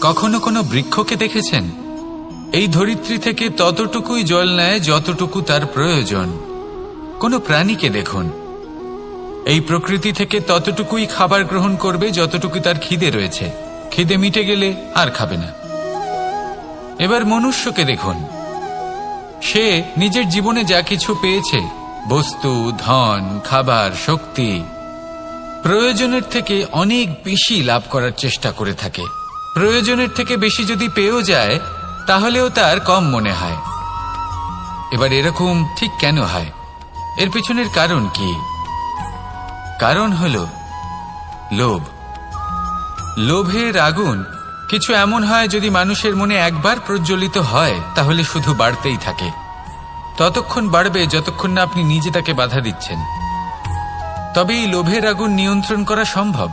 কখনো কোনো বৃক্ষকে দেখেছেন? এই ধরিত্রী থেকে ততটুকুই জল নেয় যতটুকু তার প্রয়োজন। কোনো প্রাণীকে দেখুন, এই প্রকৃতি থেকে ততটুকুই খাবার গ্রহণ করবে যতটুকু তার খিদে রয়েছে। খিদে মিটে গেলে আর খাবে না। এবার মনুষ্যকে দেখুন, সে নিজের জীবনে যা কিছু পেয়েছে, বস্তু, ধন, খাবার, শক্তি, প্রয়োজনের থেকে অনেক বেশি লাভ করার চেষ্টা করে থাকে। প্রয়োজনের থেকে বেশি যদি পেয়েও যায় তাহলেও তার কম মনে হয়। এবার এরকম ঠিক কেন হয়? এর পিছনের কারণ কি? কারণ হলো লোভ। লোভের আগুন কিছু এমন হয়, যদি মানুষের মনে একবার প্রজ্বলিত হয় তাহলে শুধু বাড়তেই থাকে। ততক্ষণ বাড়বে যতক্ষণ না আপনি নিজে তাকে বাধা দিচ্ছেন। তবে এই লোভের আগুন নিয়ন্ত্রণ করা সম্ভব।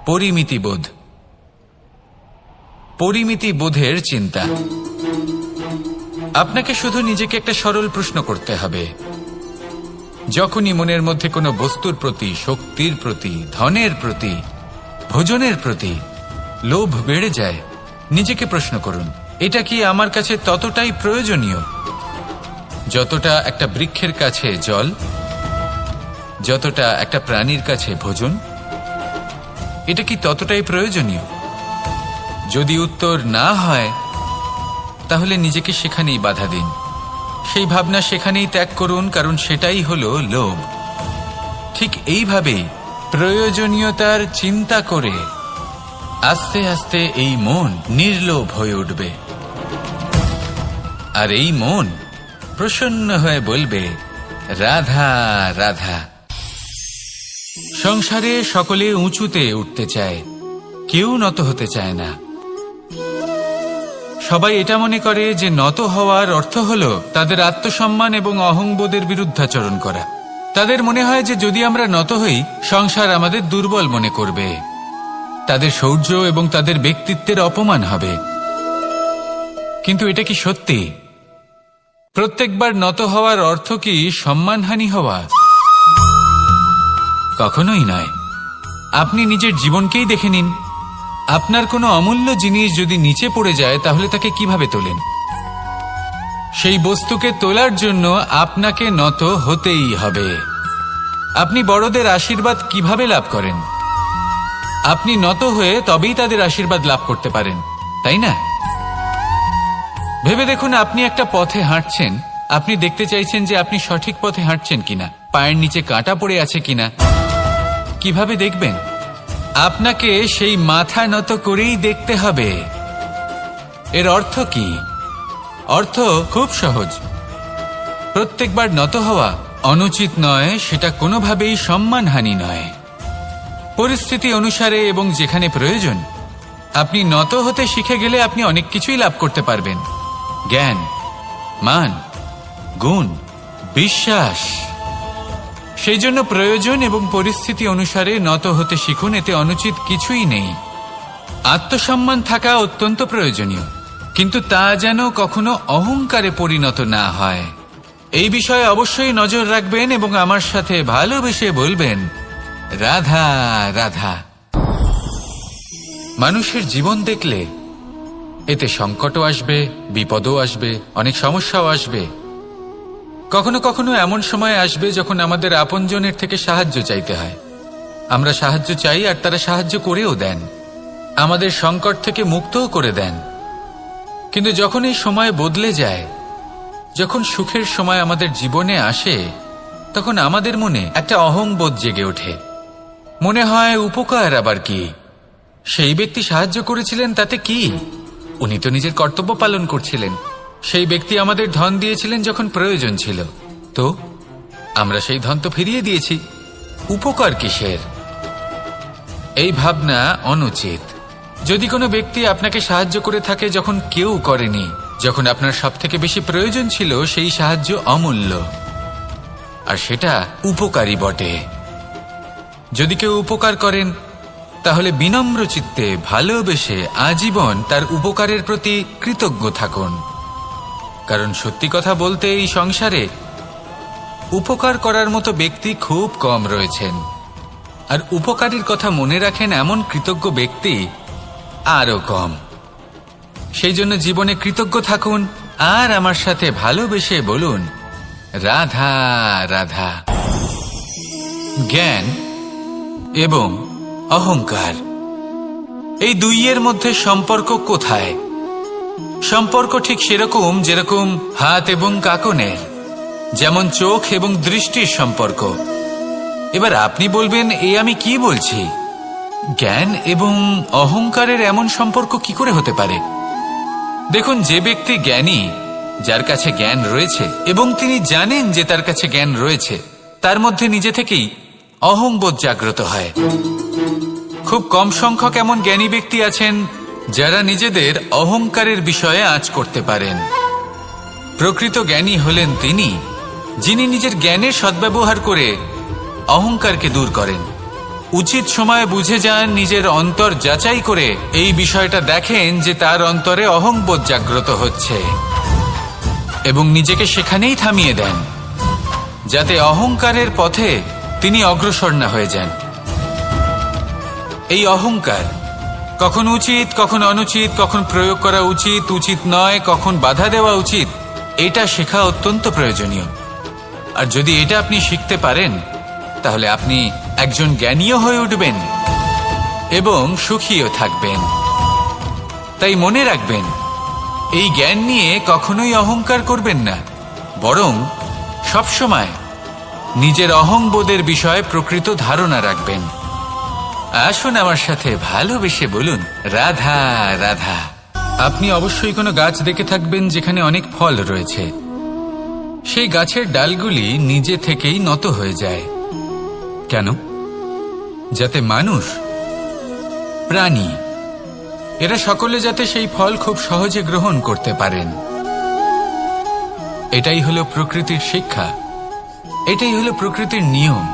পরিমিতিবোধ, পরিমিতিবোধের চিন্তা। আপনাকে শুধু নিজেকে একটা সরল প্রশ্ন করতে হবে। যখনই মনের মধ্যে কোনো বস্তুর প্রতি, শক্তির প্রতি, ধনের প্রতি, ভোজনের প্রতি লোভ বেড়ে যায়, নিজেকে প্রশ্ন করুন, এটা কি আমার কাছে ততটাই প্রয়োজনীয় যতটা একটা বৃক্ষের কাছে জল, যতটা একটা প্রাণীর কাছে ভোজন? এটা কি ততটাই প্রয়োজনীয়? যদি উত্তর না হয় তাহলে নিজেকে সেখানেই বাধা দিন, সেই ভাবনা সেখানেই ত্যাগ করুন, কারণ সেটাই হলো লোভ। ঠিক এইভাবেই প্রয়োজনীয়তার চিন্তা করে আস্তে আস্তে এই মন নির্লোভ হয়ে উঠবে। আর এই মন প্রসন্ন হয়ে বলবে, রাধা রাধা। সংসারে সকলে উঁচুতে উঠতে চায়, কেউ নত হতে চায় না। সবাই এটা মনে করে যে নত হওয়ার অর্থ হলো তাদের আত্মসম্মান এবং অহংবোধের বিরুদ্ধাচরণ করা। তাদের মনে হয় যে যদি আমরা নত হই, সংসার আমাদের দুর্বল মনে করবে, তাদের শৌর্য এবং তাদের ব্যক্তিত্বের অপমান হবে। কিন্তু এটা কি সত্যি? প্রত্যেকবার নত হওয়ার অর্থ কি সম্মানহানি হওয়া? কখনোই নয়। আপনি নিজের জীবনকেই দেখে নিন। আপনার কোনো অমূল্য জিনিস যদি নিচে পড়ে যায় তাহলে তাকে কিভাবে তোলেন? সেই বস্তুকে তোলার জন্য আপনাকে নত হতেই হবে। আপনি বড়দের আশীর্বাদ কিভাবে লাভ করেন? আপনি নত হয়ে তবেই তাদের আশীর্বাদ লাভ করতে পারেন, তাই না? ভেবে দেখুন, আপনি একটা পথে হাঁটছেন, আপনি দেখতে চাইছেন যে আপনি সঠিক পথে হাঁটছেন কিনা, পায়ের নিচে কাঁটা পড়ে আছে কিনা। কিভাবে দেখবেন? আপনাকে সেই মাথা নত করেই দেখতে হবে। এর অর্থ কি? অর্থ খুব সহজ। প্রত্যেকবার নত হওয়া অনুচিত নয়, সেটা কোনোভাবেই সম্মানহানি নয়। পরিস্থিতি অনুসারে এবং যেখানে প্রয়োজন আপনি নত হতে শিখে গেলে আপনি অনেক কিছুই লাভ করতে পারবেন। জ্ঞান, মান, গুণ, বিশ্বাস। সেই জন্য প্রয়োজন এবং পরিস্থিতি অনুসারে নত হতে শিখুন, এতে অনুচিত কিছুই নেই। আত্মসম্মান থাকা অত্যন্ত প্রয়োজনীয়, কিন্তু তা যেন কখনো অহংকারে পরিণত না হয়। এই বিষয়ে অবশ্যই নজর রাখবেন এবং আমার সাথে ভালোবেসে বলবেন, রাধা রাধা। মানুষের জীবন দেখলে এতে সংকটও আসবে, বিপদও আসবে, অনেক সমস্যাও আসবে। কখনো কখনো এমন সময় আসবে যখন আমাদের আপনজনের থেকে সাহায্য চাইতে হয়। আমরা সাহায্য চাই আর তারা সাহায্য করেও দেন, আমাদের সংকট থেকে মুক্তও করে দেন। কিন্তু যখন এই সময় বদলে যায়, যখন সুখের সময় আমাদের জীবনে আসে, তখন আমাদের মনে একটা অহংবোধ জেগে ওঠে। মনে হয় উপকার আবার কি? সেই ব্যক্তি সাহায্য করেছিলেন তাতে কি? উনি তো নিজের কর্তব্য পালন করছিলেন। সেই ব্যক্তি আমাদের ধন দিয়েছিলেন যখন প্রয়োজন ছিল, তো আমরা সেই ধন তো ফিরিয়ে দিয়েছি, উপকার কিসের? এই ভাবনা অনুচিত। যদি কোনো ব্যক্তি আপনাকে সাহায্য করে থাকে যখন কেউ করেনি, যখন আপনার সবথেকে বেশি প্রয়োজন ছিল, সেই সাহায্য অমূল্য আর সেটা উপকারী বটে। যদি কেউ উপকার করেন তাহলে বিনম্র চিত্তে ভালোবেসে আজীবন তার উপকারের প্রতি কৃতজ্ঞ থাকুন। কারণ সত্যি কথা বলতে এই সংসারে উপকার করার মতো ব্যক্তি খুব কম রয়েছেন। আর উপকারীর কথা মনে রাখেন এমন কৃতজ্ঞ ব্যক্তি আরো কম। সেই জন্য জীবনে কৃতজ্ঞ থাকুন আর আমার সাথে ভালোবেসে বলুন, রাধা রাধা। জ্ঞান এবং অহংকার, এই দুইয়ের মধ্যে সম্পর্ক কোথায়? সম্পর্ক ঠিক সেরকম যেরকম হাত এবং কাকনের, যেমন চোখ এবং দৃষ্টির সম্পর্ক। এবার আপনি বলবেন, আমি কি বলছি? জ্ঞান এবং অহংকারের এমন সম্পর্ক কি করে হতে পারে? দেখুন, যে ব্যক্তি জ্ঞানী, যার কাছে জ্ঞান রয়েছে এবং তিনি জানেন যে তার কাছে জ্ঞান রয়েছে, তার মধ্যে নিজে থেকেই অহংবোধ জাগ্রত হয়। খুব কম সংখ্যক এমন জ্ঞানী ব্যক্তি আছেন যারা নিজেদের অহংকারের বিষয়ে আঁচ করতে পারেন। প্রকৃত জ্ঞানী হলেন তিনি, যিনি নিজের জ্ঞানের সদ্ব্যবহার করে অহংকারকে দূর করেন। উচিত সময়ে বুঝে যান, নিজের অন্তর যাচাই করে এই বিষয়টা দেখেন যে তার অন্তরে অহংবোধ জাগ্রত হচ্ছে এবং নিজেকে সেখানেই থামিয়ে দেন, যাতে অহংকারের পথে তিনি অগ্রসর না হয়ে যান। এই অহংকার কখন উচিত, কখন অনুচিত, কখন প্রয়োগ করা উচিত, উচিত নয়, কখন বাধা দেওয়া উচিত, এটা শেখা অত্যন্ত প্রয়োজনীয়। আর যদি এটা আপনি শিখতে পারেন, তাহলে আপনি একজন জ্ঞানীও হয়ে উঠবেন এবং সুখীও থাকবেন। তাই মনে রাখবেন, এই জ্ঞান নিয়ে কখনোই অহংকার করবেন না, বরং সবসময় নিজের অহংবোধের বিষয়ে প্রকৃত ধারণা রাখবেন। আসুন আমার সাথে ভালোবেসে বলুন, রাধা রাধা। আপনি অবশ্যই কোনো গাছ দেখে থাকবেন যেখানে অনেক ফল রয়েছে। সেই গাছের ডালগুলি নিজে থেকেই নত হয়ে যায়। কেন? যাতে মানুষ, প্রাণী, এরা সকলে যাতে সেই ফল খুব সহজে গ্রহণ করতে পারেন। এটাই হলো প্রকৃতির শিক্ষা, এটাই হলো প্রকৃতির নিয়ম।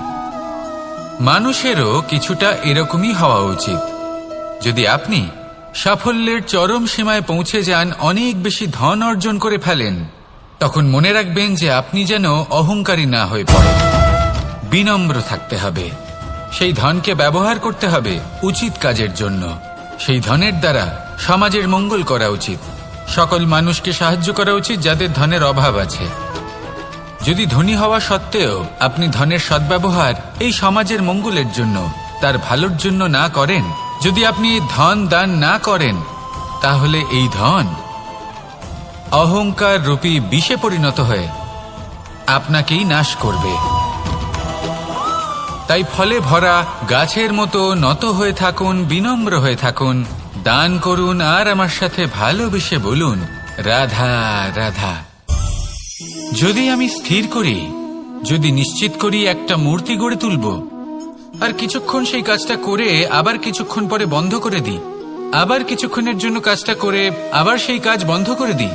মানুষেরও কিছুটা এরকমই হওয়া উচিত। যদি আপনি সাফল্যের চরম সীমায় পৌঁছে যান, অনেক বেশি ধন অর্জন করে ফেলেন, তখন মনে রাখবেন যে আপনি যেন অহংকারী না হয়ে পড়েন। বিনম্র থাকতে হবে। সেই ধনকে ব্যবহার করতে হবে উচিত কাজের জন্য। সেই ধনের দ্বারা সমাজের মঙ্গল করা উচিত। সকল মানুষকে সাহায্য করা উচিত যাদের ধনের অভাব আছে। যদি ধনী হওয়া সত্ত্বেও আপনি ধনের সদ্ব্যবহার এই সমাজের মঙ্গলের জন্য, তার ভালোর জন্য না করেন, যদি আপনি ধন দান না করেন, তাহলে এই ধন অহংকার রূপী বিষে পরিণত হয়ে আপনাকেই নাশ করবে। তাই ফলে ভরা গাছের মতো নত হয়ে থাকুন, বিনম্র হয়ে থাকুন, দান করুন আর আমার সাথে ভালোবেসে বলুন, রাধা রাধা। যদি আমি স্থির করি, যদি নিশ্চিত করি একটা মূর্তি গড়ে তুলব, আর কিছুক্ষণ সেই কাজটা করে আবার কিছুক্ষণ পরে বন্ধ করে দিই, আবার কিছুক্ষণের জন্য কাজটা করে আবার সেই কাজ বন্ধ করে দিই,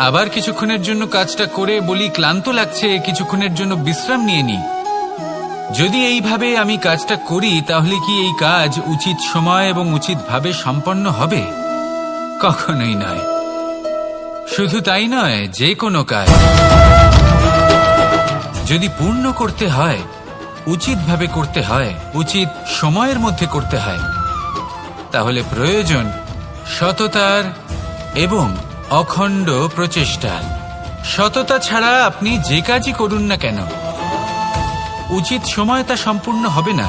আবার কিছুক্ষণের জন্য কাজটা করে বলি ক্লান্ত লাগছে, কিছুক্ষণের জন্য বিশ্রাম নিয়ে নিই, যদি এইভাবে আমি কাজটা করি, তাহলে কি এই কাজ উচিত সময় এবং উচিতভাবে সম্পন্ন হবে? কখনোই নয়। শুধু তাই নয়, যে কোনো কাজ যদি পূর্ণ করতে হয়, উচিতভাবে করতে হয়, উচিত সময়ের মধ্যে করতে হয়, তাহলে প্রয়োজন সততার এবং অখণ্ড প্রচেষ্টার। সততা ছাড়া আপনি যে কাজই করুন না কেন, উচিত সময় তা সম্পূর্ণ হবে না,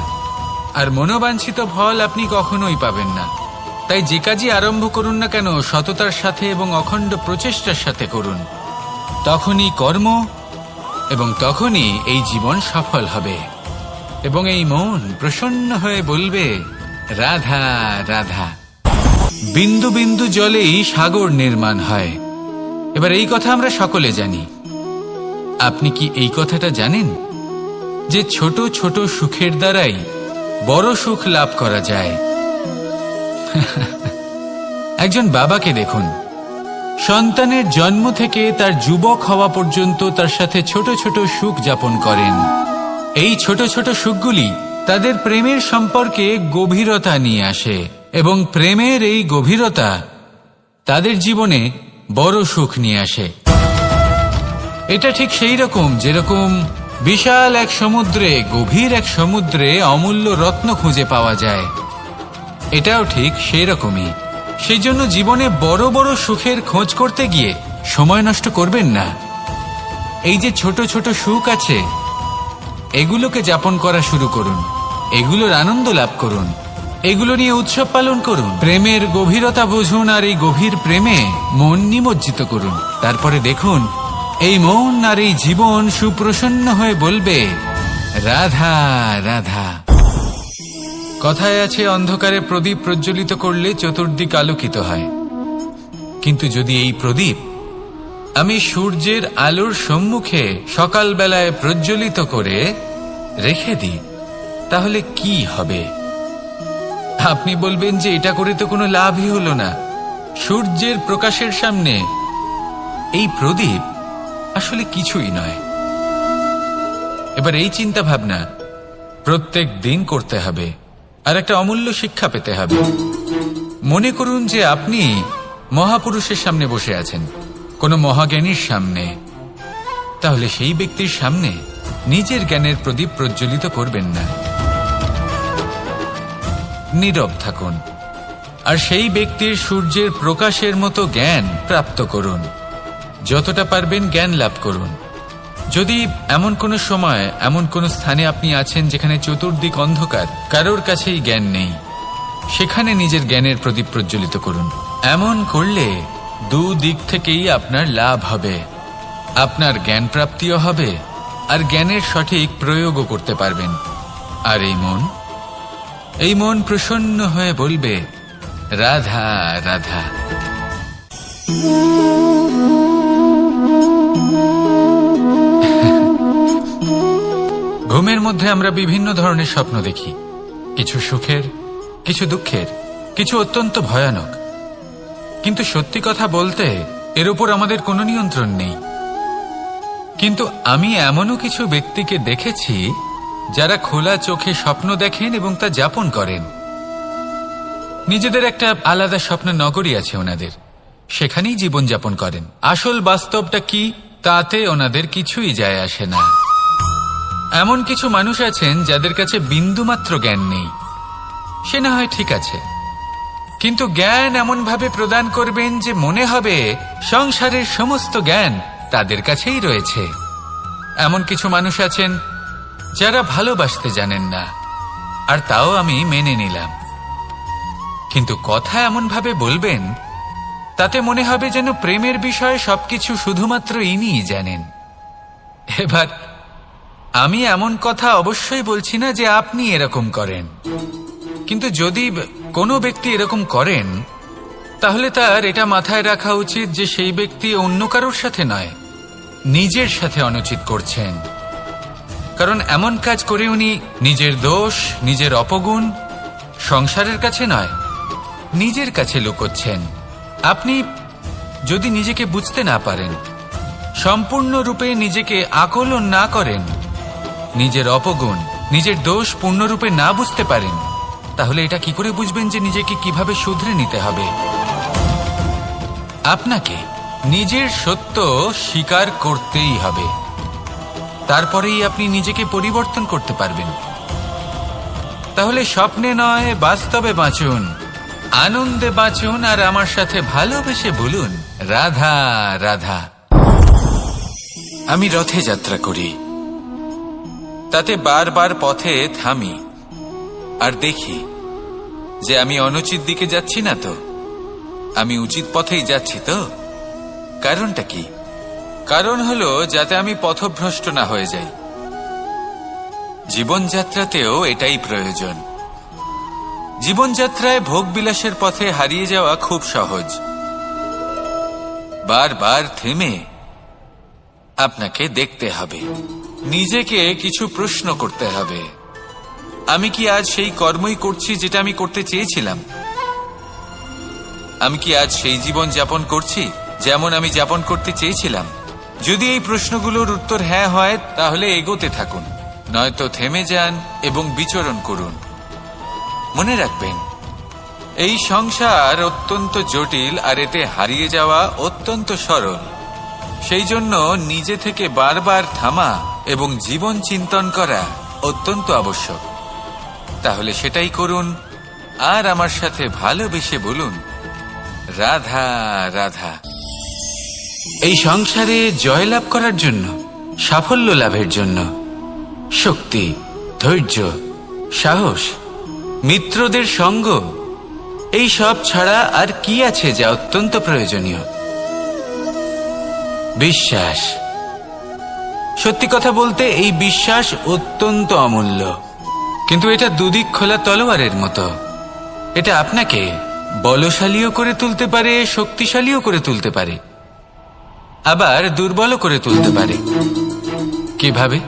আর মনোবাঞ্ছিত ফল আপনি কখনোই পাবেন না। তাই যে কাজই আরম্ভ করুন না কেন, সততার সাথে এবং অখণ্ড প্রচেষ্টার সাথে করুন। তখনই কর্ম এবং তখনই এই জীবন সফল হবে এবং এই মন প্রসন্ন হয়ে বলবে, রাধা রাধা। বিন্দু বিন্দু জলেই সাগর নির্মাণ হয়। এবার এই কথা আমরা সকলে জানি। আপনি কি এই কথাটা জানেন যে ছোট ছোট সুখের দ্বারাই বড় সুখ লাভ করা যায়? একজন বাবাকে দেখুন, সন্তানের জন্ম থেকে তার যুবক হওয়া পর্যন্ত তার সাথে ছোট ছোট সুখ যাপন করেন। এই ছোট ছোট সুখগুলি তাদের প্রেমের সম্পর্কে গভীরতা নিয়ে আসে এবং প্রেমের এই গভীরতা তাদের জীবনে বড় সুখ নিয়ে আসে। এটা ঠিক সেই রকম যেরকম বিশাল এক সমুদ্রে, গভীর এক সমুদ্রে অমূল্য রত্ন খুঁজে পাওয়া যায়। এটাও ঠিক সেই রকমই। সেই জন্য জীবনে বড় বড় সুখের খোঁজ করতে গিয়ে সময় নষ্ট করবেন না। এই যে ছোট ছোট সুখ আছে, এগুলোকে যাপন করা শুরু করুন, এগুলোর আনন্দ লাভ করুন, এগুলো নিয়ে উৎসব পালন করুন, প্রেমের গভীরতা বুঝুন আর এই গভীর প্রেমে মন নিমজ্জিত করুন। তারপরে দেখুন এই মন আর এই জীবন সুপ্রসন্ন হয়ে বলবে রাধা রাধা। কথায় আছে অন্ধকারে প্রদীপ প্রজ্বলিত করলে চতুর্দিক আলোকিত হয়, কিন্তু যদি এই প্রদীপ আমি সূর্যের আলোর সম্মুখে সকালবেলায় প্রজ্বলিত করে রেখে দিই, তাহলে কি হবে? আপনি বলবেন যে এটা করে তো কোনো লাভই হলো না। সূর্যের প্রকাশের সামনে এই প্রদীপ আসলে কিছুই নয়। এবার এই চিন্তা ভাবনা প্রত্যেক দিন করতে হবে, আর একটা অমূল্য শিক্ষা পেতে হবে। মনে করুন যে আপনি মহাপুরুষের সামনে বসে আছেন, কোনো মহাজ্ঞানীর সামনে, তাহলে সেই ব্যক্তির সামনে নিজের জ্ঞানের প্রদীপ প্রজ্বলিত করবেন না, নীরব থাকুন আর সেই ব্যক্তির সূর্যের প্রকাশের মতো জ্ঞান প্রাপ্ত করুন। যতটা পারবেন জ্ঞান লাভ করুন। যদি এমন কোনো সময় এমন কোনো স্থানে আপনি আছেন যেখানে চতুর্দিক অন্ধকার, কারোর কাছেই জ্ঞান নেই, সেখানে নিজের জ্ঞানের প্রদীপ প্রজ্বলিত করুন। এমন করলে দুদিক থেকেই আপনার লাভ হবে, আপনার জ্ঞান প্রাপ্তিও হবে আর জ্ঞানের সঠিক প্রয়োগও করতে পারবেন। আর এই মন প্রসন্ন হয়ে বলবে রাধা রাধা। ঘুমের মধ্যে আমরা বিভিন্ন ধরনের স্বপ্ন দেখি, কিছু সুখের, কিছু দুঃখের, কিছু অত্যন্ত ভয়ানক। কিন্তু সত্যি কথা বলতে এর উপর আমাদের কোনো নিয়ন্ত্রণ নেই। কিন্তু আমি এমনও কিছু ব্যক্তিকে দেখেছি যারা খোলা চোখে স্বপ্ন দেখেন এবং তা যাপন করেন। নিজেদের একটা আলাদা স্বপ্ন নগরী আছে ওনাদের, সেখানেই জীবন যাপন করেন। আসল বাস্তবটা কি তাতে ওনাদের কিছুই যায় আসে না। এমন কিছু মানুষ আছেন যাদের কাছে বিন্দুমাত্র জ্ঞান নেই, সে না হয় ঠিক আছে, কিন্তু জ্ঞান এমন ভাবে প্রদান করবেন যে মনে হবে সংসারের সমস্ত জ্ঞান তাদের কাছেই রয়েছে। এমন কিছু মানুষ আছেন যারা ভালোবাসতে জানেন না, আর তাও আমি মেনে নিলাম, কিন্তু কথা এমন ভাবে বলবেন তাতে মনে হবে যেন প্রেমের বিষয়ে সবকিছু শুধুমাত্র ইনিই জানেন। এবার আমি এমন কথা অবশ্যই বলছি না যে আপনি এরকম করেন, কিন্তু যদি কোনো ব্যক্তি এরকম করেন তাহলে তার এটা মাথায় রাখা উচিত যে সেই ব্যক্তি অন্য কারোর সাথে নয়, নিজের সাথে অনুচিত করছেন। কারণ এমন কাজ করে উনি নিজের দোষ, নিজের অপগুণ সংসারের কাছে নয়, নিজের কাছে লুকোচ্ছেন। আপনি যদি নিজেকে বুঝতে না পারেন, সম্পূর্ণরূপে নিজেকে আকলন না করেন, নিজের অপগুণ, নিজের দোষ পূর্ণরূপে না বুঝতে পারেন, তাহলে এটা কি করে বুঝবেন যে নিজেকে কিভাবে শুধরে নিতে হবে? আপনাকে নিজের সত্য স্বীকার করতেই হবে, তারপরেই আপনি নিজেকে পরিবর্তন করতে পারবেন। তাহলে স্বপ্নে নয় বাস্তবে বাঁচুন, আনন্দে বাঁচুন, আর আমার সাথে ভালোবেসে বলুন রাধা রাধা। আমি রথে যাত্রা করি, তাতে বারবার পথে থামি আর দেখি যে আমি অনুচিত দিকে যাচ্ছি না তো, আমি উচিত পথেই যাচ্ছি তো। কারণটা কি? কারণ হলো যাতে আমি পথভ্রষ্ট না হয়ে যাই। জীবনযাত্রাতেও এটাই প্রয়োজন। জীবনযাত্রায় ভোগবিলাসের পথে হারিয়ে যাওয়া খুব সহজ। বারবার থেমে আপনাকে দেখতে হবে, নিজেকে কিছু প্রশ্ন করতে হবে। আমি কি আজ সেই কর্মই করছি যেটা আমি করতে চেয়েছিলাম? আমি কি আজ সেই জীবন যাপন করছি যেমন আমি যাপন করতে চেয়েছিলাম? যদি এই প্রশ্নগুলোর উত্তর হ্যাঁ হয় তাহলে এগোতে থাকুন, নয়তো থেমে যান এবং বিচরণ করুন। মনে রাখবেন, এই সংসার অত্যন্ত জটিল আর এতে হারিয়ে যাওয়া অত্যন্ত সরল। সেই জন্য নিজে থেকে বারবার থামা এবং জীবন চিন্তন করা অত্যন্ত আবশ্যক। তাহলে সেটাই করুন আর আমার সাথে ভালোবেসে বলুন, রাধা রাধা। এই সংসারে জয়লাভ করার জন্য, সাফল্য লাভের জন্য শক্তি, ধৈর্য, সাহস, মিত্রদের সঙ্গ, এই সব ছাড়া আর কি আছে যা অত্যন্ত প্রয়োজনীয়? বিশ্বাস। সত্যি কথা বলতে এই বিশ্বাস অত্যন্ত অমূল্য, কিন্তু এটা দুদিক খোলা তলোয়ারের মতো। এটা আপনাকে বলশালীও করে তুলতে পারে, শক্তিশালীও করে তুলতে পারে, আবার দুর্বলও করে তুলতে পারে। কিভাবে?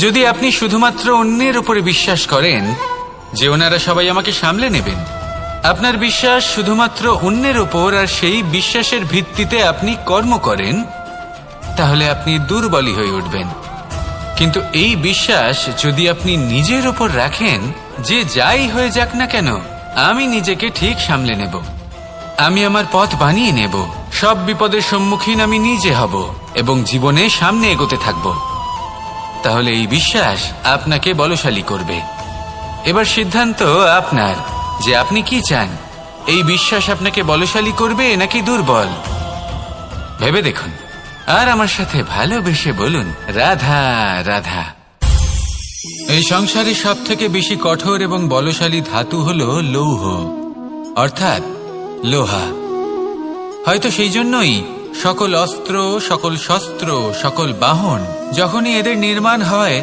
যদি আপনি শুধুমাত্র অন্যের উপরে বিশ্বাস করেন যে ওনারা সবাই আমাকে সামলে নেবেন, আপনার বিশ্বাস শুধুমাত্র অন্যের উপর, আর সেই বিশ্বাসের ভিত্তিতে আপনি কর্ম করেন, তাহলে আপনি দুর্বলই হয়ে উঠবেন। কিন্তু এই বিশ্বাস যদি আপনি নিজের উপর রাখেন যে যাই হয়ে যাক না কেন, আমি নিজেকে ঠিক সামলে নেব, আমি আমার পথ বানিয়ে নেব, সব বিপদের সম্মুখীন আমি নিজে হব এবং জীবনে সামনে এগোতে থাকব, তাহলে এই বিশ্বাস আপনাকে বলশালী করবে। এবার সিদ্ধান্ত আপনার যে আপনি কি চান। এই বিশ্বাস আপনাকে বলশালী করবে নাকি দুর্বল? ভেবে দেখুন, আর আমার সাথে ভালোবেসে বলুন, রাধা রাধা। এই সংসারে সব থেকে বেশি কঠোর এবং বলশালী ধাতু হল লৌহ, অর্থাৎ লোহা। হয়তো সেই জন্যই সকল অস্ত্র, সকল শস্ত্র, সকল বাহন যখনই এদের নির্মাণ হয়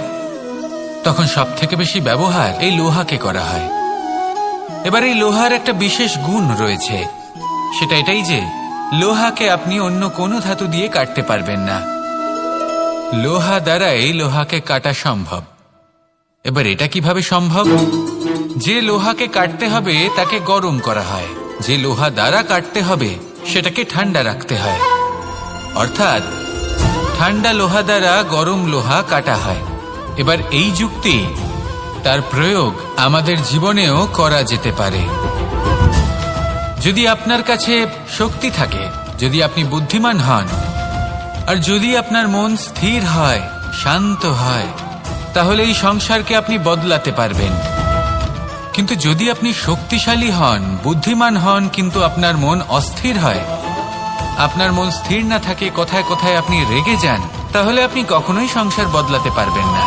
তখন সব থেকে বেশি ব্যবহার এই লোহাকে করা হয়। এবার এই লোহার একটা বিশেষ গুণ রয়েছে, সেটা এটাই যে লোহাকে আপনি অন্য কোনো ধাতু দিয়ে কাটতে পারবেন না। লোহা দ্বারাই লোহাকে কাটা সম্ভব। এবার এটা কিভাবে সম্ভব? যে লোহাকে কাটতে হবে তাকে গরম করা হয়, যে লোহা দ্বারা কাটতে হবে সেটাকে ঠান্ডা রাখতে হয়, অর্থাৎ ঠান্ডা লোহা দ্বারা গরম লোহা কাটা হয়। এবার এই যুক্তি, তার প্রয়োগ আমাদের জীবনেও করা যেতে পারে। যদি আপনার কাছে শক্তি থাকে, যদি আপনি বুদ্ধিমান হন, আর যদি আপনার মন স্থির হয়, শান্ত হয়, তাহলে এই সংসারকে আপনি বদলাতে পারবেন। কিন্তু যদি আপনি শক্তিশালী হন, বুদ্ধিমান হন, কিন্তু আপনার মন অস্থির হয়, আপনার মন স্থির না থাকে, কথায় কথায় আপনি রেগে যান, তাহলে আপনি কখনোই সংসার বদলাতে পারবেন না।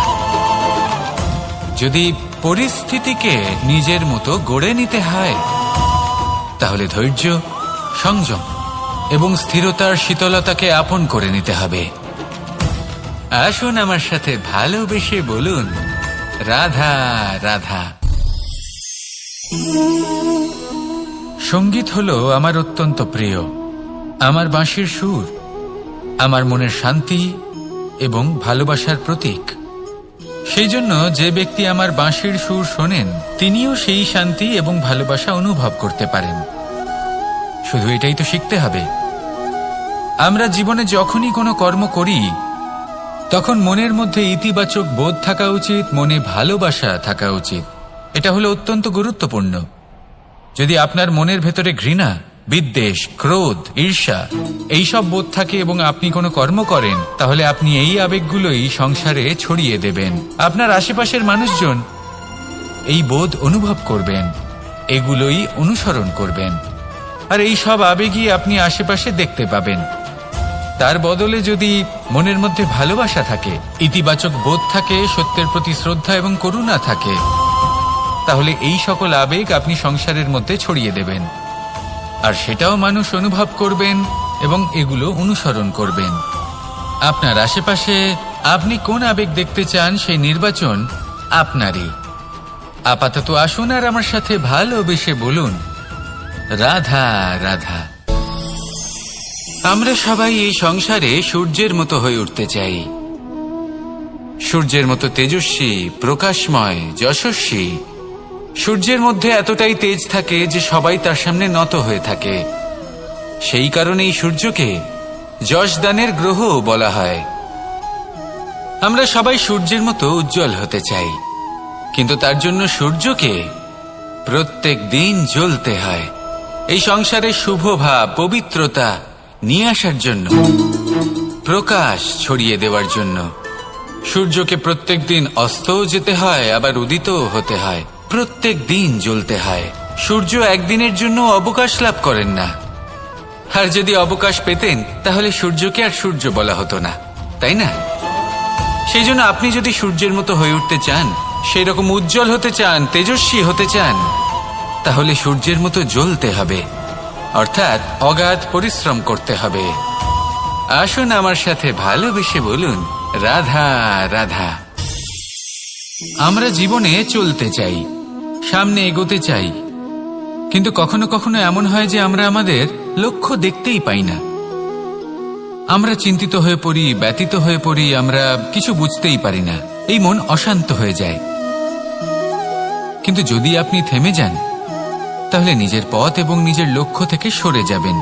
যদি পরিস্থিতিকে নিজের মতো গড়ে নিতে হয়, তাহলে ধৈর্য, সংযম এবং স্থিরতার শীতলতাকে আপন করে নিতে হবে। আসুন আমার সাথে ভালোবেসে বলুন, রাধা রাধা। সঙ্গীত হলো আমার অত্যন্ত প্রিয়। আমার বাঁশির সুর আমার মনের শান্তি এবং ভালোবাসার প্রতীক। সেই জন্য যে ব্যক্তি আমার বাঁশির সুর শোনেন, তিনিও সেই শান্তি এবং ভালোবাসা অনুভব করতে পারেন। শুধু এটাই তো শিখতে হবে। আমরা জীবনে যখনই কোনো কর্ম করি, তখন মনের মধ্যে ইতিবাচক বোধ থাকা উচিত, মনে ভালোবাসা থাকা উচিত। এটা হলো অত্যন্ত গুরুত্বপূর্ণ। যদি আপনার মনের ভেতরে ঘৃণা, বিদ্বেষ, ক্রোধ, ঈর্ষা এইসব বোধ থাকে এবং আপনি কোনো কর্ম করেন, তাহলে আপনি এই আবেগগুলোই সংসারে ছড়িয়ে দেবেন। আপনার আশেপাশের মানুষজন এই বোধ অনুভব করবেন, এগুলোই অনুসরণ করবেন, আর এই সব আবেগই আপনি আশেপাশে দেখতে পাবেন। তার বদলে যদি মনের মধ্যে ভালোবাসা থাকে, ইতিবাচক বোধ থাকে, সত্যের প্রতি শ্রদ্ধা এবং করুণা থাকে, তাহলে এই সকল আবেগ আপনি সংসারের মধ্যে ছড়িয়ে দেবেন, আর সেটাও মানুষ অনুভব করবেন এবং এগুলো অনুসরণ করবেন। আপনার আশেপাশে আপনি কোন আবেগ দেখতে চান, সেই নির্বাচন আপনারই। আপাতত আসুন আর আমার সাথে ভালোবেসে বলুন, রাধা রাধা। আমরা সবাই এই সংসারে সূর্যের মতো হয়ে উঠতে চাই, সূর্যের মতো তেজস্বী, প্রকাশময়, যশস্বী। সূর্যের মধ্যে এতটাই তেজ থাকে যে সবাই তার সামনে নত হয়ে থাকে। সেই কারণেই সূর্যকে যশদানের গ্রহ বলা হয়। আমরা সবাই সূর্যের মতো উজ্জ্বল হতে চাই, কিন্তু তার জন্য সূর্যকে প্রত্যেক দিন জ্বলতে হয়। এই সংসারে শুভ ভাব, পবিত্রতা নিয়ে আসার জন্য, প্রকাশ ছড়িয়ে দেওয়ার জন্য সূর্যকে প্রত্যেক দিন অস্তও যেতে হয়, আবার উদিতও হতে হয়। প্রত্যেক দিন জ্বলতে হয়। সূর্য একদিনের জন্য অবকাশ লাভ করেন না। আর যদি অবকাশ পেতেন তাহলে সূর্যকে আর সূর্য বলা হতো না, তাই না? সেই জন্য আপনি যদি সূর্যের মতো হয়ে উঠতে চান, সেই রকম উজ্জ্বল হতে চান, তেজস্বী হতে চান, তাহলে সূর্যের মতো জ্বলতে হবে, অর্থাৎ অগাধ পরিশ্রম করতে হবে। আসুন আমার সাথে ভালোবেসে বলুন, রাধা রাধা। আমরা জীবনে চলতে চাই, সামনে এগোতে চাই, কিন্তু কখনো কখনো এমন হয় যে আমরা আমাদের লক্ষ্য দেখতেই পাই না। আমরা চিন্তিত হয়ে পড়ি, ব্যতীত হয়ে পড়ি, আমরা কিছু বুঝতেই পারি না। এই মন অশান্ত হয়ে যায়। কিন্তু যদি আপনি থেমে যান, তাহলে নিজের পথ এবং নিজের লক্ষ্য থেকে সরে যাবেন।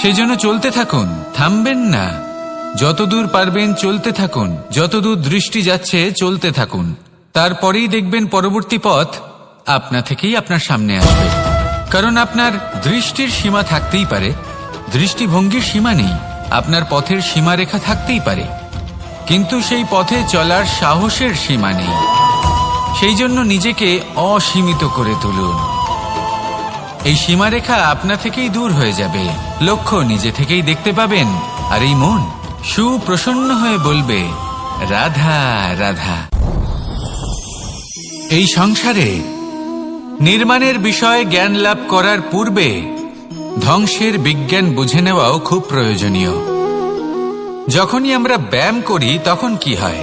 সেই জন্য চলতে থাকুন, থামবেন না। যতদূর পারবেন চলতে থাকুন, যতদূর দৃষ্টি যাচ্ছে চলতে থাকুন। তারপরেই দেখবেন পরবর্তী পথ আপনা থেকেই আপনার সামনে আসবে। কারণ আপনার দৃষ্টির সীমা থাকতেই পারে, দৃষ্টিভঙ্গির সীমা নেই। আপনার পথের সীমারেখা থাকতেই পারে, কিন্তু সেই পথে চলার সাহসের সীমা নেই। সেই জন্য নিজেকে অসীমিত করে তুলুন। এই সীমারেখা আপনা থেকেই দূর হয়ে যাবে, লক্ষ্য নিজে থেকেই দেখতে পাবেন, আর এই মন সুপ্রসন্ন হয়ে বলবে, রাধা রাধা। এই সংসারে নির্মাণের বিষয়ে জ্ঞান লাভ করার পূর্বে ধ্বংসের বিজ্ঞান বুঝে নেওয়াও খুব প্রয়োজনীয়। যখনই আমরা ব্যায়াম করি তখন কি হয়?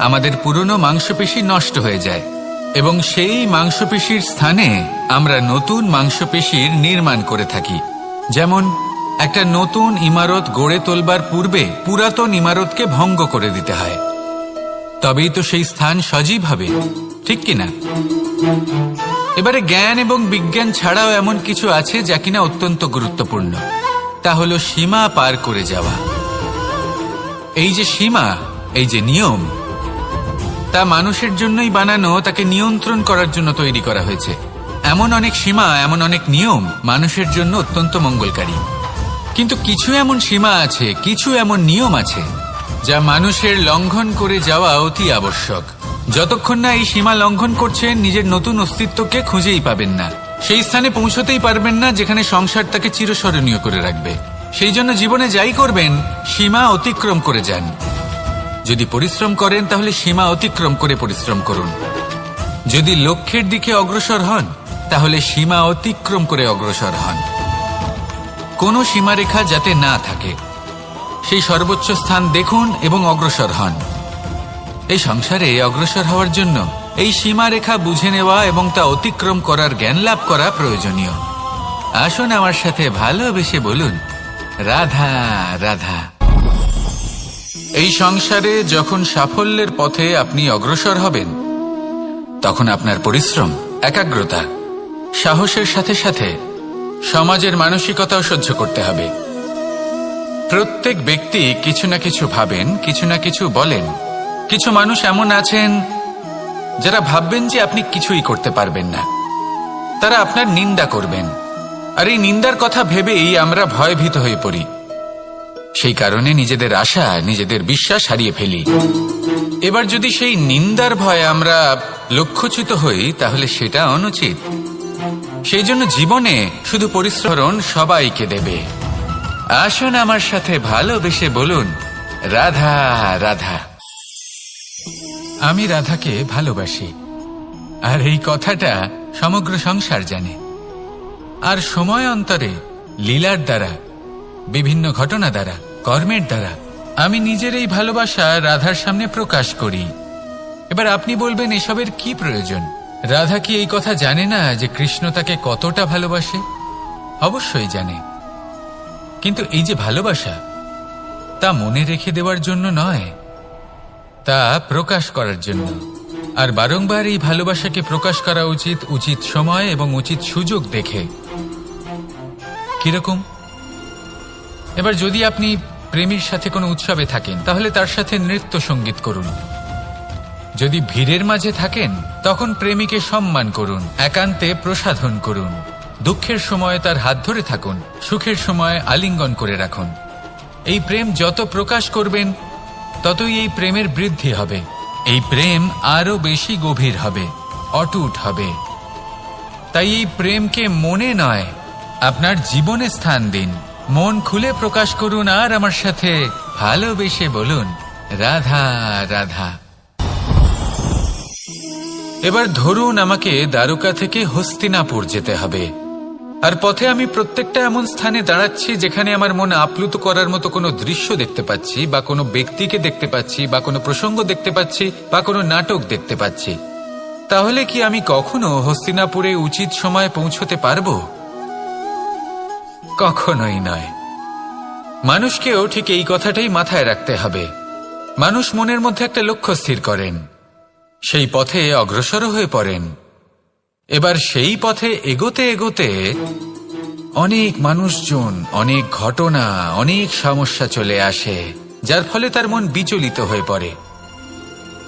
আমাদের পুরনো মাংসপেশি নষ্ট হয়ে যায় এবং সেই মাংসপেশির স্থানে আমরা নতুন মাংসপেশির নির্মাণ করে থাকি। যেমন একটা নতুন ইমারত গড়ে তোলবার পূর্বে পুরাতন ইমারতকে ভঙ্গ করে দিতে হয়, তবেই তো সেই স্থান সজীব হবে, ঠিক কিনা? এবারে জ্ঞান এবং বিজ্ঞান ছাড়াও এমন কিছু আছে যা কিনা অত্যন্ত গুরুত্বপূর্ণ। তা হলো সীমা পার করে যাওয়া। এই যে সীমা, এই যে নিয়ম, তা মানুষের জন্যই বানানো, তাকে নিয়ন্ত্রণ করার জন্য তৈরি করা হয়েছে। এমন অনেক সীমা, এমন অনেক নিয়ম মানুষের জন্য অত্যন্ত মঙ্গলকারী। কিন্তু কিছু এমন সীমা আছে, কিছু এমন নিয়ম আছে যা মানুষের লঙ্ঘন করে যাওয়া অতি আবশ্যক। যতক্ষণ না এই সীমা লঙ্ঘন করছেন, নিজের নতুন অস্তিত্বকে খুঁজেই পাবেন না, সেই স্থানে পৌঁছতেই পারবেন না যেখানে সংসার তাকে চিরস্মরণীয় করে রাখবে। সেই জন্য জীবনে যাই করবেন, সীমা অতিক্রম করে যান। যদি পরিশ্রম করেন তাহলে সীমা অতিক্রম করে পরিশ্রম করুন। যদি লক্ষ্যের দিকে অগ্রসর হন তাহলে সীমা অতিক্রম করে অগ্রসর হন। কোনো সীমারেখা যাতে না থাকে, সেই সর্বোচ্চ স্থান দেখুন এবং অগ্রসর হন। এই সংসারে অগ্রসর হওয়ার জন্য এই সীমারেখা বুঝে নেওয়া এবং তা অতিক্রম করার জ্ঞান লাভ করা প্রয়োজনীয়। আসুন আমার সাথে ভালোবেসে বলুন, রাধা রাধা। এই সংসারে যখন সাফল্যের পথে আপনি অগ্রসর হবেন, তখন আপনার পরিশ্রম, একাগ্রতা, সাহসের সাথে সাথে সমাজের মানসিকতাও সহ্য করতে হবে। প্রত্যেক ব্যক্তি কিছু না কিছু ভাবেন, কিছু না কিছু বলেন। কিছু মানুষ এমন আছেন যারা ভাববেন যে আপনি কিছুই করতে পারবেন না, তারা আপনার নিন্দা করবেন। আর এই নিন্দার কথা ভেবেই আমরা ভয়ভীত হয়ে পড়ি। সেই কারণে নিজেদের আশা, নিজেদের বিশ্বাস হারিয়ে ফেলি। এবার যদি সেই নিন্দার ভয়ে আমরা লক্ষ্যচ্যুত হই, তাহলে সেটা অনুচিত। সেই জন্য জীবনে শুধু পরিশ্রম সবাইকে দেবে। আসুন আমার সাথে ভালোবেসে বলুন, রাধা রাধা। আমি রাধাকে ভালোবাসি, আর এই কথাটা সমগ্র সংসার জানে। আর সময় অন্তরে লীলার দ্বারা, বিভিন্ন ঘটনা দ্বারা, কর্মের দ্বারা আমি নিজের এই ভালোবাসা রাধার সামনে প্রকাশ করি। এবার আপনি বলবেন, এসবের কি প্রয়োজন? রাধা কি এই কথা জানে না যে কৃষ্ণ তাকে কতটা ভালোবাসে? অবশ্যই জানে, কিন্তু এই যে ভালোবাসা, তা মনে রেখে দেওয়ার জন্য নয়, তা প্রকাশ করার জন্য। আর বারংবার এই ভালোবাসাকে প্রকাশ করা উচিত, উচিত সময় এবং উচিত সুযোগ দেখে। কিরকম? এবার যদি আপনি প্রেমীর সাথে কোনো উৎসবে থাকেন, তাহলে তার সাথে নৃত্য সঙ্গীত করুন। যদি ভিড়ের মাঝে থাকেন, তখন প্রেমীকে সম্মান করুন, একান্তে প্রসাধন করুন। দুঃখের সময় তার হাত ধরে থাকুন, সুখের সময় আলিঙ্গন করে রাখুন। এই প্রেম যত প্রকাশ করবেন, ততই এই প্রেমের বৃদ্ধি হবে। এই প্রেম আরো বেশি গভীর হবে। অটুট হবে। তাই এই প্রেমকে মনে নয়, আপনার জীবনে স্থান দিন। মন খুলে প্রকাশ করুন আর আমার সাথে ভালোবেসে বলুন, রাধা রাধা। এবার ধরুন আমাকে দ্বারকা থেকে হস্তিনাপুর যেতে হবে, আর পথে আমি প্রত্যেকটা এমন স্থানে দাঁড়াচ্ছি যেখানে আমার মন আপ্লুত করার মতো কোনো দৃশ্য দেখতে পাচ্ছি, বা কোনো ব্যক্তিকে দেখতে পাচ্ছি, বা কোনো প্রসঙ্গ দেখতে পাচ্ছি, বা কোনো নাটক দেখতে পাচ্ছি। তাহলে কি আমি কখনো হস্তিনাপুরে উচিত সময়ে পৌঁছতে পারবো? কখনোই নয়। মানুষকেও ঠিক এই কথাটাই মাথায় রাখতে হবে। মানুষ মনের মধ্যে একটা লক্ষ্য স্থির করেন, সেই পথে অগ্রসর হয়ে পড়েন। এবার সেই পথে এগোতে এগোতে অনেক মানুষজন, অনেক ঘটনা, অনেক সমস্যা চলে আসে, যার ফলে তার মন বিচলিত হয়ে পড়ে।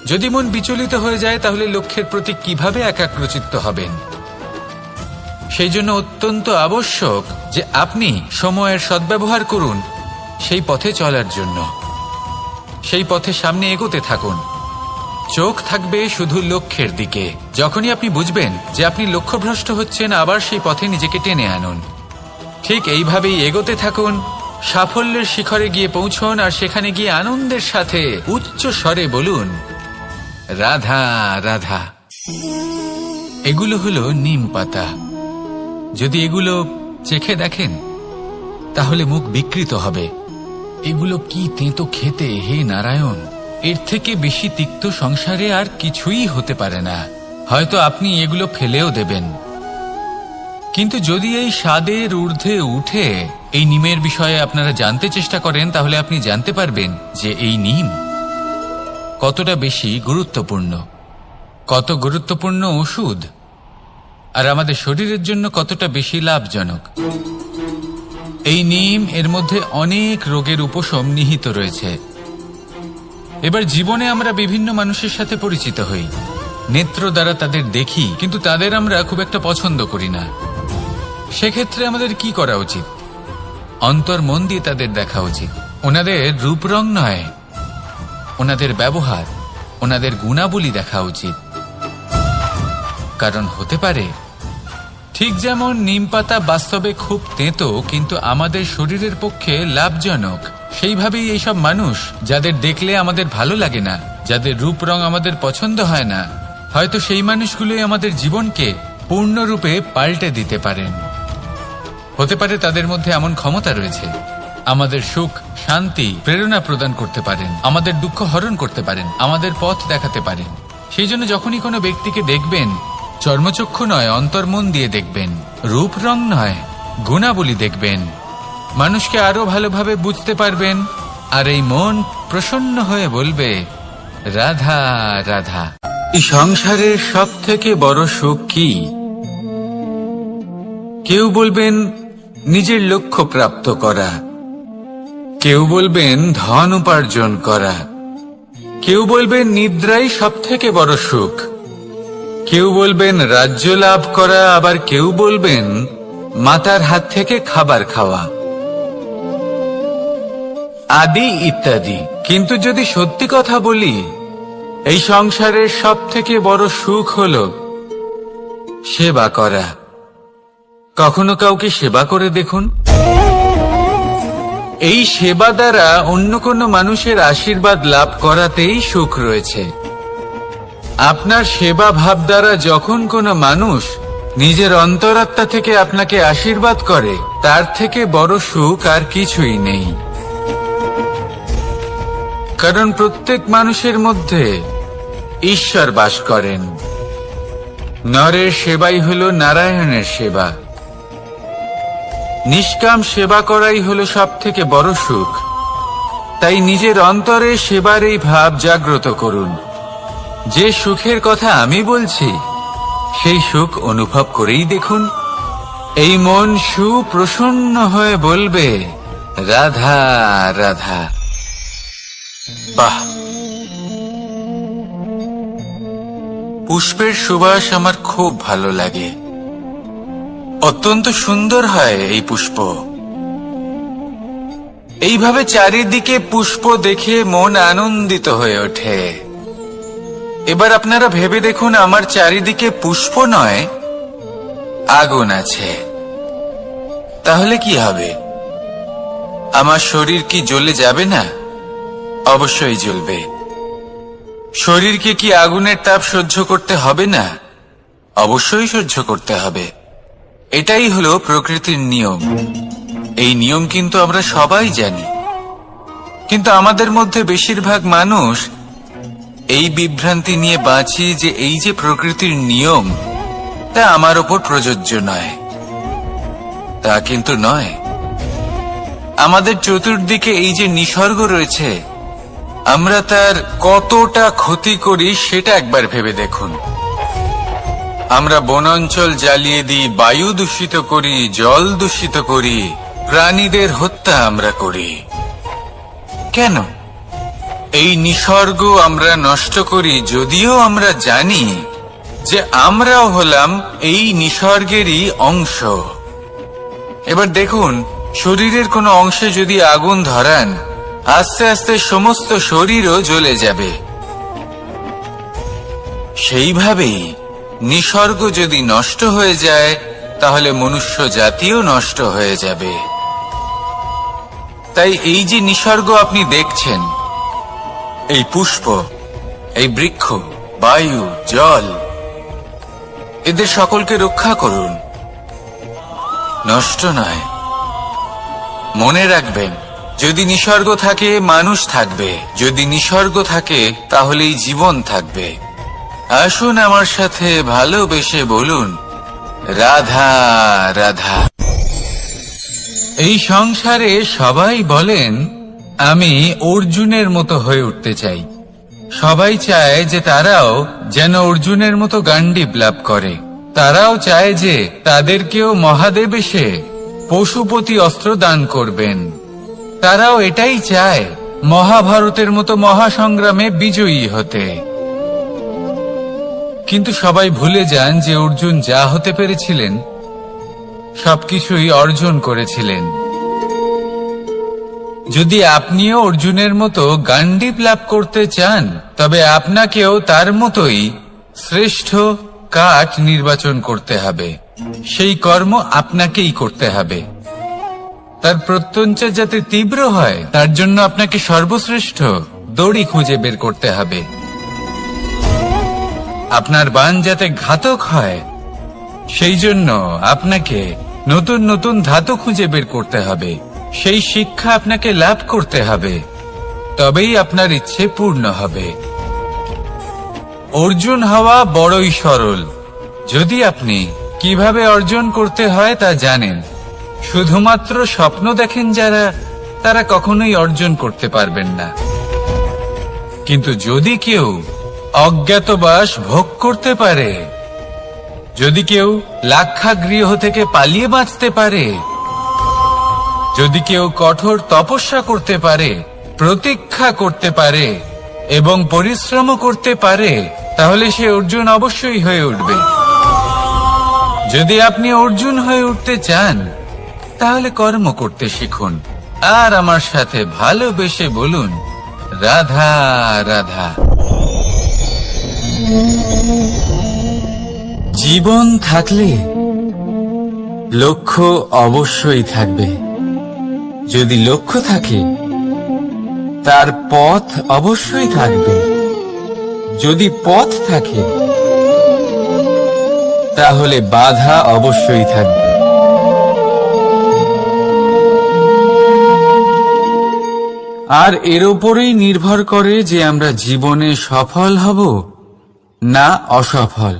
যদি মন বিচলিত হয়ে যায় তাহলে লক্ষ্যের প্রতি কিভাবে একাগ্রচিত্ত হবেন? সেই জন্য অত্যন্ত আবশ্যক যে আপনি সময়ের সদ্ব্যবহার করুন সেই পথে চলার জন্য। সেই পথে সামনে এগোতে থাকুন, চোখ থাকবে শুধু লক্ষ্যের দিকে। যখনই আপনি বুঝবেন যে আপনি লক্ষ্যভ্রষ্ট হচ্ছেন, আবার সেই পথে নিজেকে টেনে আনুন। ঠিক এইভাবেই এগোতে থাকুন, সাফল্যের শিখরে গিয়ে পৌঁছন, আর সেখানে গিয়ে আনন্দের সাথে উচ্চ স্বরে বলুন, রাধা রাধা। এগুলো হলো নিম পাতা। যদি এগুলো চেখে দেখেন তাহলে মুখ বিকৃত হবে। এগুলো কি তেঁতো খেতে, হে নারায়ণ! এর থেকে বেশি তিক্ত সংসারে আর কিছুই হতে পারে না। হয়তো আপনি এগুলো ফেলেও দেবেন, কিন্তু যদি এই স্বাদের ঊর্ধ্বে উঠে এই নিমের বিষয়ে আপনারা জানতে চেষ্টা করেন, তাহলে আপনি জানতে পারবেন যে এই নিম কতটা বেশি গুরুত্বপূর্ণ, কত গুরুত্বপূর্ণ ওষুধ, আর আমাদের শরীরের জন্য কতটা বেশি লাভজনক। এই নিম, এর মধ্যে অনেক রোগের উপশম নিহিত রয়েছে। এবার জীবনে আমরা বিভিন্ন মানুষের সাথে পরিচিত হই, নেত্র দ্বারা তাদের দেখি, কিন্তু তাদের আমরা খুব একটা পছন্দ করি না। সেক্ষেত্রে আমাদের কি করা উচিত? অন্তর মন দিয়ে তাদের দেখা উচিত। ওনাদের রূপ রং নয়, ওনাদের ব্যবহার, ওনাদের গুণাবলী দেখা উচিত। কারণ হতে পারে ঠিক যেমন নিম পাতা বাস্তবে খুব তেঁতো কিন্তু আমাদের শরীরের পক্ষে লাভজনক, সেইভাবেই এইসব মানুষ যাদের দেখলে আমাদের ভালো লাগে না, যাদের রূপ রং আমাদের পছন্দ হয় না, হয়তো সেই মানুষগুলোই আমাদের জীবনকে পূর্ণরূপে পাল্টে দিতে পারেন। হতে পারে তাদের মধ্যে এমন ক্ষমতা রয়েছে, আমাদের সুখ, শান্তি, প্রেরণা প্রদান করতে পারেন, আমাদের দুঃখ হরণ করতে পারেন, আমাদের পথ দেখাতে পারেন। সেই জন্য যখনই কোনো ব্যক্তিকে দেখবেন, চর্মচক্ষু নয়, অন্তর্মন দিয়ে দেখবেন, রূপ রং নয়, গুণাবলী দেখবেন। মানুষকে আরো ভালোভাবে বুঝতে পারবেন, আর এই মন প্রসন্ন হয়ে বলবে, রাধা রাধা। এই সংসারের সব থেকে বড় সুখ কি? কেউ বলবেন নিজের লক্ষ্য প্রাপ্ত করা, কেউ বলবেন ধন উপার্জন করা, কেউ বলবেন নিদ্রাই সব থেকে বড় সুখ, কেউ বলবেন রাজ্য লাভ করা, আবার কেউ বলবেন মাতার হাত থেকে খাবার খাওয়া, আদি ইত্যাদি। কিন্তু যদি সত্যি কথা বলি, এই সংসারের সব থেকে বড় সুখ হল সেবা করা। কখনো কাউকে সেবা করে দেখুন। এই সেবা দ্বারা অন্য কোনো মানুষের আশীর্বাদ লাভ করাতেই সুখ রয়েছে। আপনার সেবা ভাব দ্বারা যখন কোনো মানুষ নিজের অন্তরাত্মা থেকে আপনাকে আশীর্বাদ করে, তার থেকে বড় সুখ আর কিছুই নেই। কারণ প্রত্যেক মানুষের মধ্যে ঈশ্বর বাস করেন। নরের সেবাই হল নারায়ণের সেবা। নিষ্কাম সেবা করাই হল সব থেকে বড় সুখ। তাই নিজের অন্তরে সেবার এই ভাব জাগ্রত করুন। যে সুখের কথা আমি বলছি, সেই সুখ অনুভব করেই দেখুন। এই মন সুপ্রসন্ন হয়ে বলবে, রাধা রাধা। বাহ! পুষ্পের সুবাস আমার খুব ভালো লাগে। অত্যন্ত সুন্দর হয় এই পুষ্প। এইভাবে চারিদিকে পুষ্প দেখে মন আনন্দিত হয়ে ওঠে। এবার আপনারা ভেবে দেখুন, আমার চারিদিকে পুষ্প নয়, আগুন আছে। তাহলে কি হবে? আমার শরীর কি জ্বলে যাবে না? অবশ্যই জ্বলবে। শরীরকে কি আগুনের তাপ সহ্য করতে হবে না? অবশ্যই সহ্য করতে হবে। এটাই হলো প্রকৃতির নিয়ম। এই নিয়ম কিন্তু আমরা সবাই জানি, কিন্তু আমাদের মধ্যে বেশিরভাগ মানুষ এই বিভ্রান্তি নিয়ে বাঁচি যে এই যে প্রকৃতির নিয়ম তা আমার ওপর প্রযোজ্য নয়। তা কিন্তু নয়। আমাদের চতুর্দিকে এই যে নিসর্গ রয়েছে, আমরা তার কতটা ক্ষতি করি সেটা একবার ভেবে দেখুন। আমরা বনাঞ্চল জ্বালিয়ে দিই, বায়ু দূষিত করি, জল দূষিত করি, প্রাণীদের হত্যা আমরা করি। কেন? এই নিসর্গ আমরা নষ্ট করি, যদিও আমরা জানি যে আমরাও হলাম এই নিসর্গেরই অংশ। এবার দেখুন, শরীরের কোনো অংশে যদি আগুন ধরান, আস্তে আস্তে সমস্ত শরীরও জ্বলে যাবে। সেইভাবেই নিসর্গ যদি নষ্ট হয়ে যায়, তাহলে মনুষ্য জাতিও নষ্ট হয়ে যাবে। তাই এই যে নিসর্গ আপনি দেখছেন, এই পুষ্প, এই বৃক্ষ, বায়ু, জল, এদের সকলকে রক্ষা করুন, নষ্ট নয়। মনে রাখবেন, যদি নিসর্গ থাকে মানুষ থাকবে, যদি নিসর্গ থাকে তাহলেই জীবন থাকবে। আসুন আমার সাথে ভালোবেসে বলুন, রাধা রাধা। এই সংসারে সবাই বলেন আমি অর্জুনের মতো হয়ে উঠতে চাই। সবাই চায় যে তারাও যেন অর্জুনের মতো গান্ডীব লাভ করে। তারাও চায় যে তাদেরকেও মহাদেব এসে পশুপতি অস্ত্র দান করবেন। তারাও এটাই চায় মহাভারতের মতো মহাসংগ্রামে বিজয়ী হতে। কিন্তু সবাই ভুলে যান যে অর্জুন যা হতে পেরেছিলেন সবকিছুই অর্জন করেছিলেন। যদি আপনিও অর্জুনের মতো গান্ডীব লাভ করতে চান, তবে আপনাকেও তার মতোই শ্রেষ্ঠ কাঠ নির্বাচন করতে হবে। সেই কর্ম আপনাকেই করতে হবে। তার প্রত্যঞ্চা যাতে তীব্র হয়, তার জন্য আপনাকে সর্বশ্রেষ্ঠ দড়ি খুঁজে বের করতে হবে। আপনার বাণ যাতে ঘাতক হয়, সেই জন্য আপনাকে নতুন নতুন ধাতু খুঁজে বের করতে হবে। সেই শিক্ষা আপনাকে লাভ করতে হবে, তবেই আপনার ইচ্ছে পূর্ণ হবে। অর্জুন হওয়া বড়ই সরল, যদি আপনি কিভাবে অর্জন করতে হয় তা জানেন। শুধুমাত্র স্বপ্ন দেখেন যারা, তারা কখনোই অর্জন করতে পারবেন না। কিন্তু যদি কেউ অজ্ঞাতবাস ভোগ করতে পারে, যদি কেউ লাক্ষাগৃহ থেকে পালিয়ে বাঁচতে পারে, যদি কেউ কঠোর তপস্যা করতে পারে, প্রতীক্ষা করতে পারে এবং পরিশ্রম করতে পারে, তাহলে সে অর্জুন অবশ্যই হয়ে উঠবে। যদি আপনি অর্জুন হয়ে উঠতে চান, তাহলে কর্ম করতে শিখুন আর আমার সাথে ভালোবেসে বলুন, রাধা রাধা। জীবন থাকলে লক্ষ্য অবশ্যই থাকবে। যদি লক্ষ্য থাকে, তার পথ অবশ্যই থাকবে। যদি পথ থাকে, তাহলে বাধা অবশ্যই থাকবে। আর এর উপরেই নির্ভর করে যে আমরা জীবনে সফল হব না অসফল,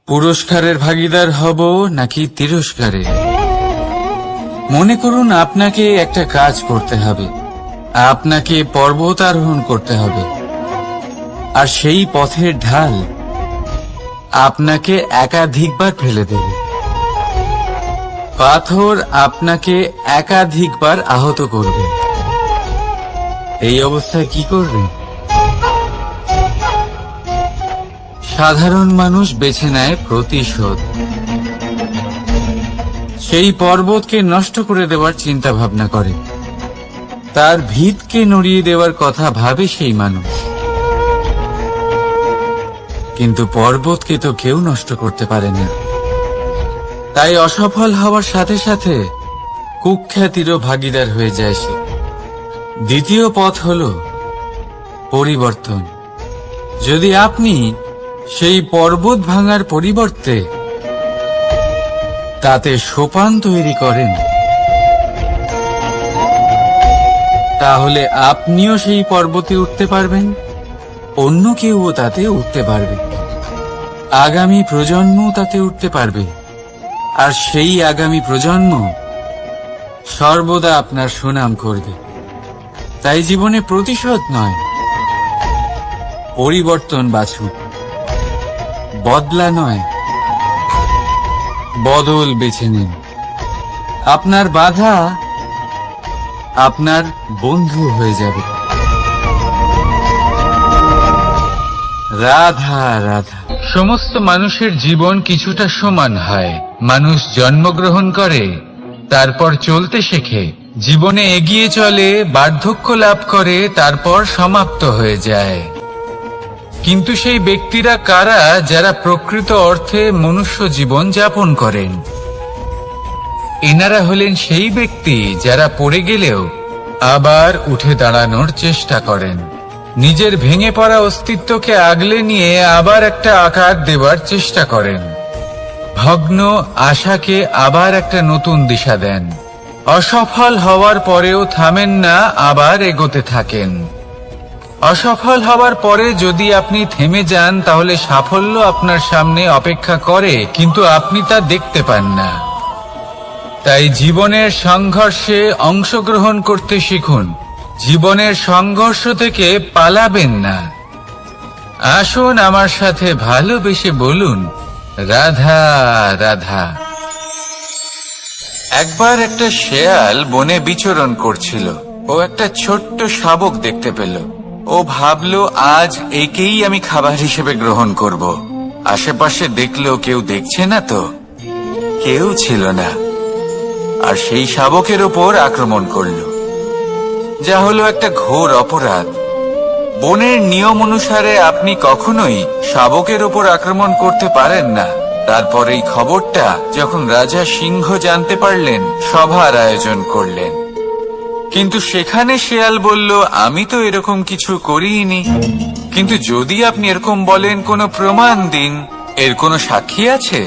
পুরস্কারের ভাগীদার হব নাকি তিরস্কারের। মনে করুন, আপনাকে একটা কাজ করতে হবে, আপনাকে পর্বত আরোহণ করতে হবে, আর সেই পথের ঢাল আপনাকে একাধিকবার ফেলে দেবে। পাথর আপনাকে একাধিকবার আহত করবে। এই অবস্থায় কি করবেন? সাধারণ মানুষ বেছে নেয় প্রতিশোধ। সেই পর্বতকে নষ্ট করে দেওয়ার চিন্তা ভাবনা করে, তার ভিতকে নড়িয়ে দেওয়ার কথা ভাবে সেই মানুষ। কিন্তু পর্বতকে তো কেউ নষ্ট করতে পারে না। তাই অসফল হওয়ার সাথে সাথে কুখ্যাতিরও ভাগীদার হয়ে যায় সে। দ্বিতীয় পথ হল পরিবর্তন। যদি আপনি সেই পর্বত ভাঙার পরিবর্তে তাতে সোপান তৈরি করেন, তাহলে আপনিও সেই পর্বতে উঠতে পারবেন, অন্য কেউও তাতে উঠতে পারবে, আগামী প্রজন্মও তাতে উঠতে পারবে, আর সেই আগামী প্রজন্ম সর্বদা আপনার সুনাম করবে। তাই জীবনে প্রতিশোধ নয়, পরিবর্তন বাছুন। বদলা নয়, বদল বেছে নিন। আপনার বাধা আপনার বন্ধু হয়ে যাবে। রাধা রাধা। সমস্ত মানুষের জীবন কিছুটা সমান হয়। মানুষ জন্মগ্রহণ করে, তারপর চলতে শেখে, জীবনে এগিয়ে চলে, বার্ধক্য লাভ করে, তারপর সমাপ্ত হয়ে যায়। কিন্তু সেই ব্যক্তিরা কারা যারা প্রকৃত অর্থে মনুষ্য জীবন যাপন করেন? এনারা হলেন সেই ব্যক্তি যারা পড়ে গেলেও আবার উঠে দাঁড়ানোর চেষ্টা করেন, নিজের ভেঙে পড়া অস্তিত্বকে আগলে নিয়ে আবার একটা আকার দেবার চেষ্টা করেন, ভগ্ন আশাকে আবার একটা নতুন দিশা দেন। অসফল হওয়ার পরেও থামেন না, আবার এগোতে থাকেন। অসফল হওয়ার পরে যদি আপনি থেমে যান, তাহলে সাফল্য আপনার সামনে অপেক্ষা করে, কিন্তু আপনি তা দেখতে পান না। তাই জীবনের সংঘর্ষে অংশগ্রহণ করতে শিখুন। জীবনের সংঘর্ষ থেকে পালাবেন না। আসুন আমার সাথে ভালোবেসে বলুন, রাধা রাধা। একবার একটা শেয়াল বনে বিচরণ করছিল। ও একটা ছোট্ট শাবক দেখতে পেল। ও ভাবল, আজ একেই আমি খাবার হিসেবে গ্রহণ করব। আশেপাশে দেখলো কেউ দেখছে না তো, কেউ ছিল না, আর সেই শাবকের ওপর আক্রমণ করল, যা হলো একটা ঘোর অপরাধ। বনের নিয়ম অনুসারে আপনি কখনোই শাবকের ওপর আক্রমণ করতে পারেন না। তারপর এই খবরটা যখন রাজা সিংহ জানতে পারলেন, সভার আয়োজন করলেন। কিন্তু সেখানে শেয়াল বলল, আমি তো এরকম কিছু করিনি। কিন্তু যদি আপনি এরকম বলেন, কোনো প্রমাণ দিন, এর কোনো সাক্ষী আছে?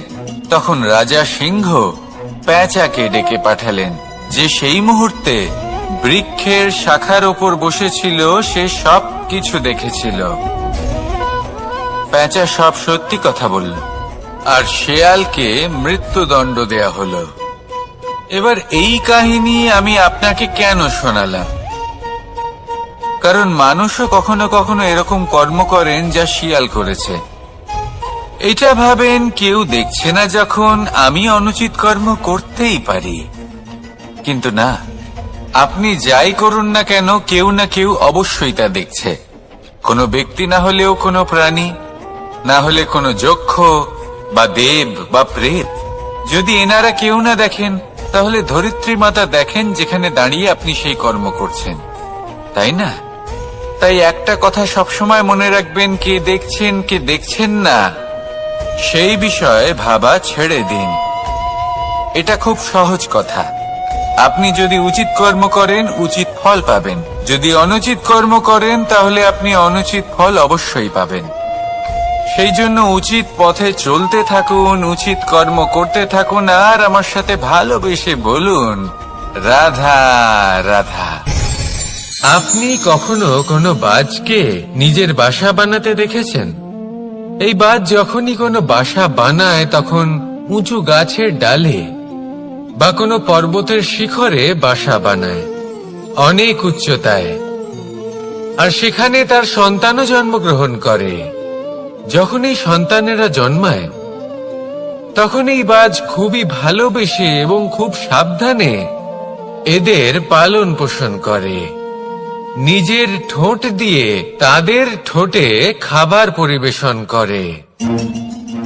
তখন রাজা সিংহ পেঁচাকে ডেকে পাঠালেন, যে সেই মুহূর্তে বৃক্ষের শাখার ওপর বসেছিল। সে সব কিছু দেখেছিল। পেঁচা সব সত্যি কথা বলল, আর শেয়ালকে মৃত্যুদণ্ড দেয়া হলো। এবার এই কাহিনী আমি আপনাকে কেন শোনালাম? কারণ মানুষও কখনো কখনো এরকম কর্ম করেন যা শিয়াল করেছে। এটা ভাবেন, কেউ দেখছে না যখন, আমি অনুচিত কর্ম করতেই পারি। কিন্তু না, আপনি যাই করুন না কেন, কেউ না কেউ অবশ্যই তা দেখছে। কোনো ব্যক্তি না হলেও কোনো প্রাণী, না হলে কোনো যক্ষ বা দেব বা প্রেত। যদি এনারা কেউ না দেখেন, তাহলে ধরিত্রী মাতা দেখেন, যেখানে দাঁড়িয়ে আপনি সেই কর্ম করছেন, তাই না? তাই একটা কথা সবসময় মনে রাখবেন, কে দেখছেন কে দেখছেন না সেই বিষয়ে ভাবা ছেড়ে দিন। এটা খুব সহজ কথা। আপনি যদি উচিত কর্ম করেন, উচিত ফল পাবেন। যদি অনুচিত কর্ম করেন, তাহলে আপনি অনুচিত ফল অবশ্যই পাবেন। সেই জন্য উচিত পথে চলতে থাকুন, উচিত কর্ম করতে থাকুন, আর আমার সাথে ভালোবেসে বলুন, রাধা রাধা। আপনি কখনো কোনো বাজকে নিজের বাসা বানাতে দেখেছেন? এই বাজ যখনই কোনো বাসা বানায়, তখন উঁচু গাছের ডালে বা কোনো পর্বতের শিখরে বাসা বানায়, অনেক উচ্চতায়, আর সেখানে তার সন্তানও জন্মগ্রহণ করে। যখন এই সন্তানেরা জন্মায়, তখন এই বাজ খুবই ভালোবেসে এবং খুব সাবধানে এদের পালন পোষণ করে। নিজের ঠোঁট দিয়ে তাদের ঠোঁটে খাবার পরিবেশন করে।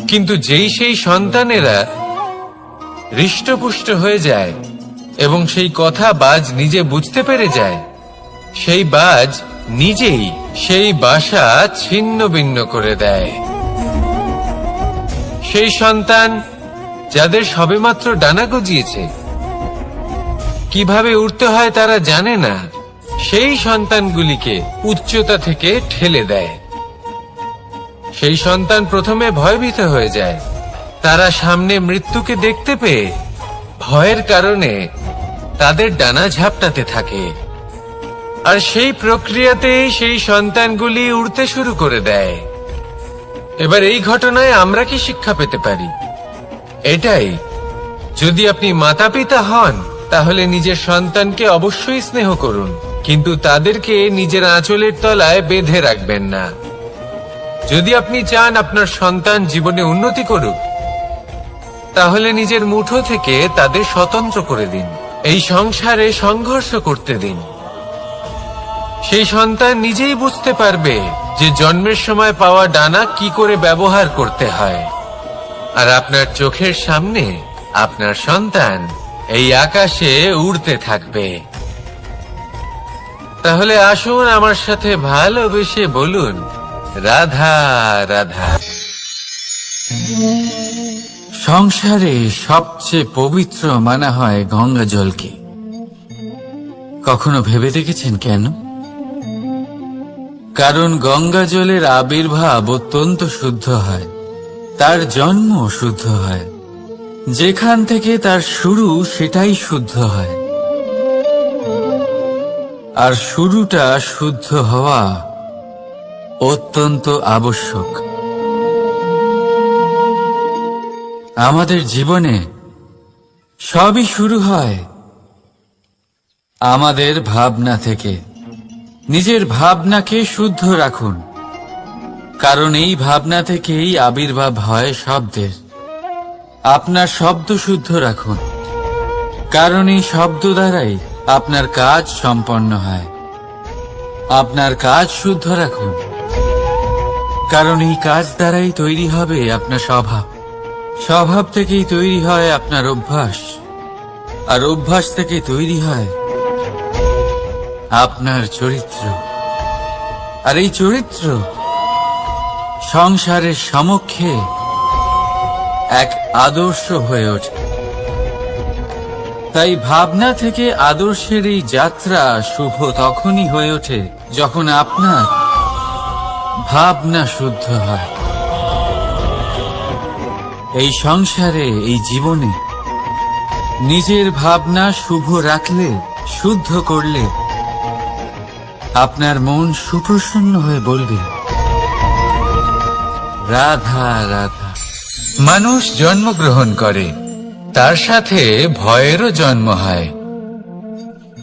কিন্তু যেই সেই সন্তানেরা হৃষ্টপুষ্ট হয়ে যায় এবং সেই কথা বাজ নিজে বুঝতে পেরে যায়, সেই বাজ নিজেই সেই বাসা ছিন্ন ভিন্ন করে দেয়। সেই সন্তান যাদের সবেমাত্র ডানা গজিয়েছে, কিভাবে উড়তে হয় তারা জানে না, সেই সন্তানগুলিকে উচ্চতা থেকে ঠেলে দেয়। সেই সন্তান প্রথমে ভয়ভীত হয়ে যায়। তারা সামনে মৃত্যুকে দেখতে পেয়ে ভয়ের কারণে তাদের ডানা ঝাপটাতে থাকে, আর সেই প্রক্রিয়াতেই সেই সন্তানগুলি উড়তে শুরু করে দেয়। এবার এই ঘটনায় আমরা কি শিক্ষা পেতে পারি? এটাই, যদি আপনি মাতা পিতা হন তাহলে নিজের সন্তানকে অবশ্যই স্নেহ করুন, কিন্তু তাদেরকে নিজের আঁচলের তলায় বেঁধে রাখবেন না। যদি আপনি চান আপনার সন্তান জীবনে উন্নতি করুক, তাহলে নিজের মুঠো থেকে তাদের স্বতন্ত্র করে দিন। এই সংসারে সংঘর্ষ করতে দিন। সেই সন্তান নিজেই বুঝতে পারবে যে জন্মের সময় পাওয়া ডানা কি করে ব্যবহার করতে হয়। আর আপনার চোখের সামনে আপনার সন্তান এই আকাশে উড়তে থাকবে। তাহলে আসুন আমার সাথে ভালোবেসে বলুন, রাধা রাধা। সংসারে সবচেয়ে পবিত্র মানা হয় গঙ্গা জলকে। কখনো ভেবে দেখেছেন কেন? কারণ গঙ্গা জলের আবির্ভাব অত্যন্ত শুদ্ধ হয়, তার জন্ম শুদ্ধ হয়, যেখান থেকে তার শুরু সেটাই শুদ্ধ হয়। আর শুরুটা শুদ্ধ হওয়া অত্যন্ত আবশ্যক। আমাদের জীবনে সবই শুরু হয় আমাদের ভাবনা থেকে। নিজের ভাবনাকে শুদ্ধ রাখুন, কারণ এই ভাবনা থেকেই আবির্ভাব হয় শব্দের। আপনার শব্দ শুদ্ধ রাখুন, কারণ এই শব্দ দ্বারাই আপনার কাজ সম্পন্ন হয়। আপনার কাজ শুদ্ধ রাখুন, কারণ এই কাজ দ্বারাই তৈরি হবে আপনার স্বভাব। স্বভাব থেকেই তৈরি হয় আপনার অভ্যাস, আর অভ্যাস থেকে তৈরি হয় আপনার চরিত্র। আর এই চরিত্র সংসারের সমক্ষে এক আদর্শ হয়ে ওঠে। তাই ভাবনা থেকে আদর্শের এই যাত্রা শুভ তখনই হয়ে ওঠে যখন আপনার ভাবনা শুদ্ধ হয়। এই সংসারে, এই জীবনে নিজের ভাবনা শুভ রাখলে, শুদ্ধ করলে আপনার মন সুপ্রসন্ন হয়ে বলবে, রাধা রাধা। মানুষ জন্মগ্রহণ করে, তার সাথে ভয়েরও জন্ম হয়।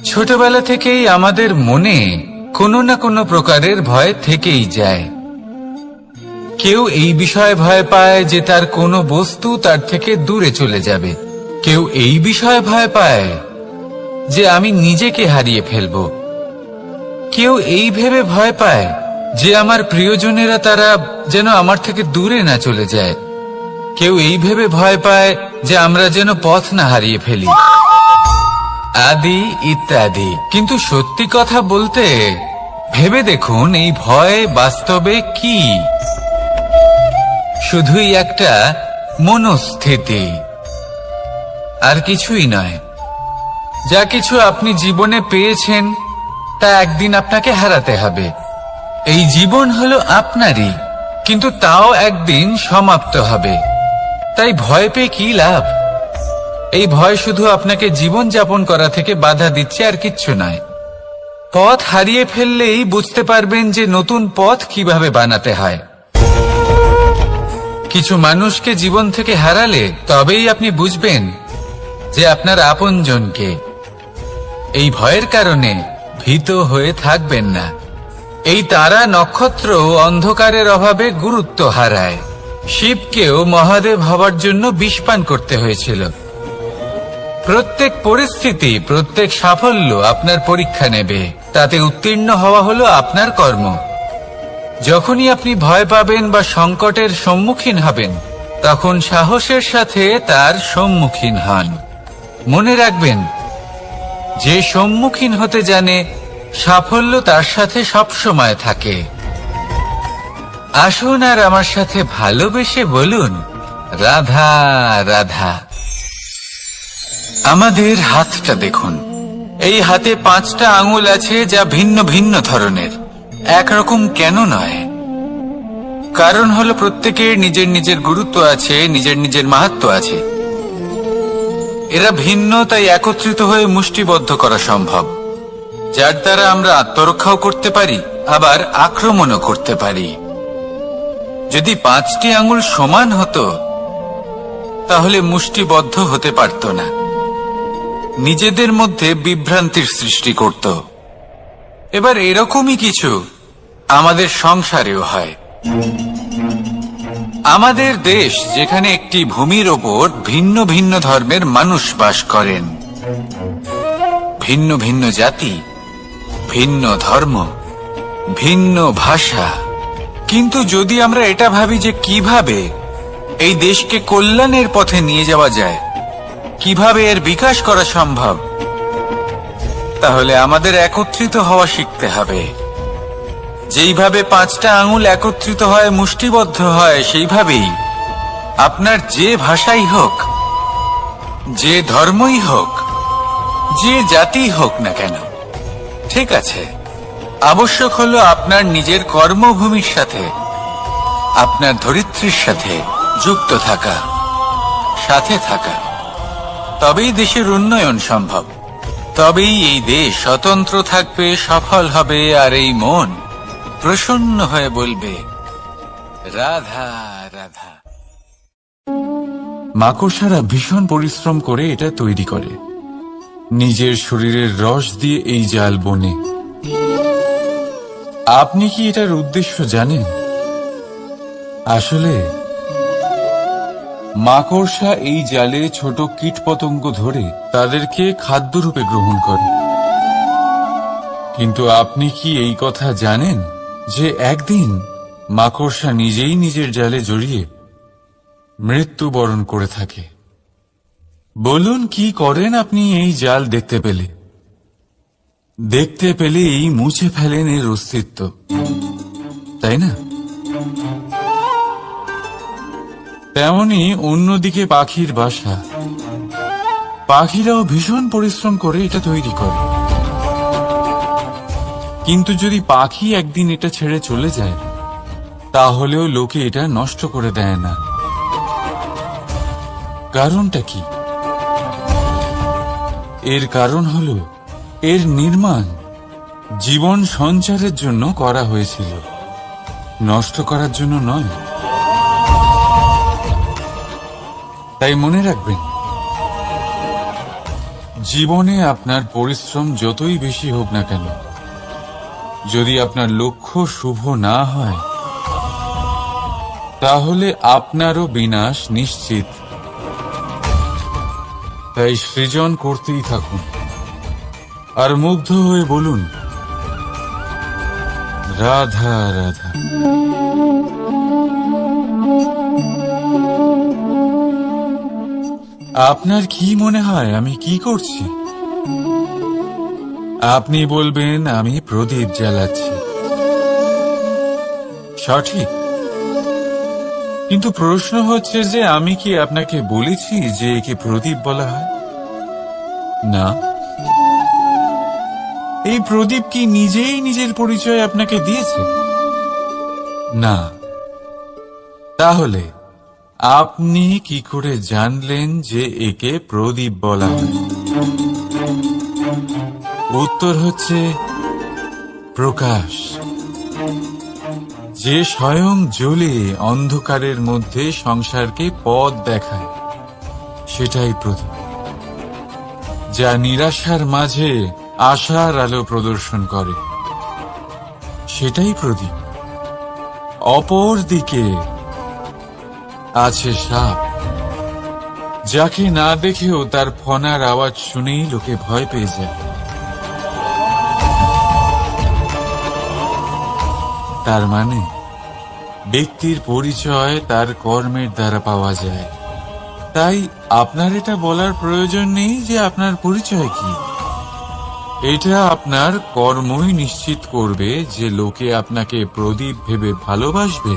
ছোটবেলা থেকেই আমাদের মনে কোনো না কোনো প্রকারের ভয় থেকেই যায়। কেউ এই বিষয়ে ভয় পায় যে তার কোনো বস্তু তার থেকে দূরে চলে যাবে। কেউ এই বিষয়ে ভয় পায় যে আমি নিজেকে হারিয়ে ফেলব। কেউ এই ভেবে ভয় পায় যে আমার প্রিয়জনেরা তারা যেন আমার থেকে দূরে না চলে যায়। কেউ এই ভেবে ভয় পায় যে আমরা যেন পথ না হারিয়ে ফেলি, আদি ইত্যাদি। কিন্তু সত্যি কথা বলতে, ভেবে দেখুন এই ভয় বাস্তবে কি? শুধুই একটা মনস্থিতি, আর কিছুই নয়। যা কিছু আপনি জীবনে পেয়েছেন তা একদিন আপনাকে হারাতে হবে। এই জীবন হলো আপনারই, কিন্তু তাও একদিন সমাপ্ত হবে। তাই ভয় পেয়ে কি লাভ? এই ভয় শুধু আপনাকে জীবন যাপন করা থেকে বাধা দিচ্ছে, আর কিচ্ছু নয়। পথ হারিয়ে ফেললেই বুঝতে পারবেন যে নতুন পথ কিভাবে বানাতে হয়। কিছু মানুষকে জীবন থেকে হারালে তবেই আপনি বুঝবেন যে আপনার আপনজনকে। এই ভয়ের কারণে ভীত হয়ে থাকবেন না। এই তারা নক্ষত্র অন্ধকারের অভাবে গুরুত্ব হারায়। শিবকেও মহাদেব হবার জন্য বিষপান করতে হয়েছিল। প্রত্যেক পরিস্থিতি, প্রত্যেক সাফল্য আপনার পরীক্ষা নেবে। তাতে উত্তীর্ণ হওয়া হলো আপনার কর্ম। যখনই আপনি ভয় পাবেন বা সংকটের সম্মুখীন হবেন, তখন সাহসের সাথে তার সম্মুখীন হন। মনে রাখবেন, যে সম্মুখীন হতে জানে, সাফল্য তার সাথে সবসময় থাকে। আসুন আর আমার সাথে ভালোবেসে বলুন, রাধা রাধা। আমাদের হাতটা দেখুন, এই হাতে 5টা আঙুল আছে যা ভিন্ন ভিন্ন ধরনের, একরকম কেন নয়? কারণ হলো প্রত্যেকের নিজের নিজের গুরুত্ব আছে, নিজের নিজের মাহাত্ম্য আছে। এরা ভিন্ন, তাই একত্রিত হয়ে মুষ্টিবদ্ধ করা সম্ভব, যার দ্বারা আমরা আত্মরক্ষাও করতে পারি, আবার আক্রমণও করতে পারি। যদি 5টি আঙুল সমান হতো তাহলে মুষ্টিবদ্ধ হতে পারত না, নিজেদের মধ্যে বিভ্রান্তির সৃষ্টি করত। এবার এরকমই কিছু আমাদের সংসারেও হয়। আমাদের দেশ, যেখানে একটি ভূমির ওপর ভিন্ন ভিন্ন ধর্মের মানুষ বাস করেন, ভিন্ন ভিন্ন জাতি, ভিন্ন ধর্ম, ভিন্ন ভাষা। কিন্তু যদি আমরা এটা ভাবি যে কিভাবে এই দেশকে কল্যাণের পথে নিয়ে যাওয়া যায়, কিভাবে এর বিকাশ করা সম্ভব, তাহলে আমাদের একত্রিত হওয়া শিখতে হবে। যেইভাবে 5টা আঙুল একত্রিত হয়, মুষ্টিবদ্ধ হয়, সেইভাবেই আপনার যে ভাষাই হোক, যে ধর্মই হোক, যে জাতি হোক না কেন, ঠিক আছে, আবশ্যক হলো আপনার নিজের কর্মভূমির সাথে, আপনার ধরিত্রীর সাথে যুক্ত থাকা, সাথে থাকা। তবেই দেশের উন্নয়ন সম্ভব, তবেই এই দেশ স্বতন্ত্র থাকবে, সফল হবে, আর এই মন প্রসন্ন হয়ে বলবে রাধা রাধা। মাকড়সারা ভীষণ পরিশ্রম করে এটা তৈরি করে, নিজের শরীরের রস দিয়ে এই জাল বনে। আপনি কি এটার উদ্দেশ্য জানেন? আসলে মাকড়সা এই জালে ছোট কীটপতঙ্গ ধরে তাদেরকে খাদ্যরূপে গ্রহণ করে। কিন্তু আপনি কি এই কথা জানেন যে একদিন মাকড়সা নিজেই নিজের জালে জড়িয়ে মৃত্যুবরণ করে থাকে? বলুন, কি করেন আপনি এই জাল দেখতে পেলে? দেখতে পেলেই মুছে ফেলেন এর অস্তিত্ব, তাই না? তেমনি অন্যদিকে পাখির বাসা, পাখিরাও ভীষণ পরিশ্রম করে এটা তৈরি করে। কিন্তু যদি পাখি একদিন এটা ছেড়ে চলে যায়, তাহলেও লোকে এটা নষ্ট করে দেয় না। কারণটা কি? এর কারণ হলো এর নির্মাণ জীবন সঞ্চারের জন্য করা হয়েছিল, নষ্ট করার জন্য নয়। তাই মনে রাখবেন, জীবনে আপনার পরিশ্রম যতই বেশি হোক না কেন, যদি আপনার লক্ষ্য শুভ না হয়, তাহলে আপনারও বিনাশ নিশ্চিত। তাই সৃজন করতেই থাকুন, আর মুগ্ধ হয়ে বলুন রাধা রাধা। আপনার কি মনে হয় আমি কি করছি? আপনি বলবেন আমি প্রদীপ জ্বালাচ্ছি। সঠিক, কিন্তু প্রশ্ন হচ্ছে যে আমি কি আপনাকে বলেছি যে একে প্রদীপ বলা হয়? না। এই প্রদীপ কি নিজেই নিজের পরিচয় আপনাকে দিয়েছে? না। তাহলে আপনি কি করে জানলেন যে একে প্রদীপ বলা হয়? উত্তর হচ্ছে প্রকাশ, যে স্বয়ং জ্বলে অন্ধকারের মধ্যে সংসারকে পথ দেখায়, সেটাই প্রদীপ। যা নিরাশার মাঝে আশার আলো প্রদর্শন করে, সেটাই প্রদীপ। অপর দিকে আছে সাপ, যাকে না দেখেও তার ফনার আওয়াজ শুনেই লোকে ভয় পেয়ে যায়। তার মানে ব্যক্তির পরিচয় তার কর্মের দ্বারা পাওয়া যায়। তাই আপনার এটা বলার প্রয়োজন নেই যে আপনার পরিচয় কি। এটা আপনার কর্মই নিশ্চিত করবে যে লোকে আপনাকে প্রদীপ ভেবে ভালোবাসবে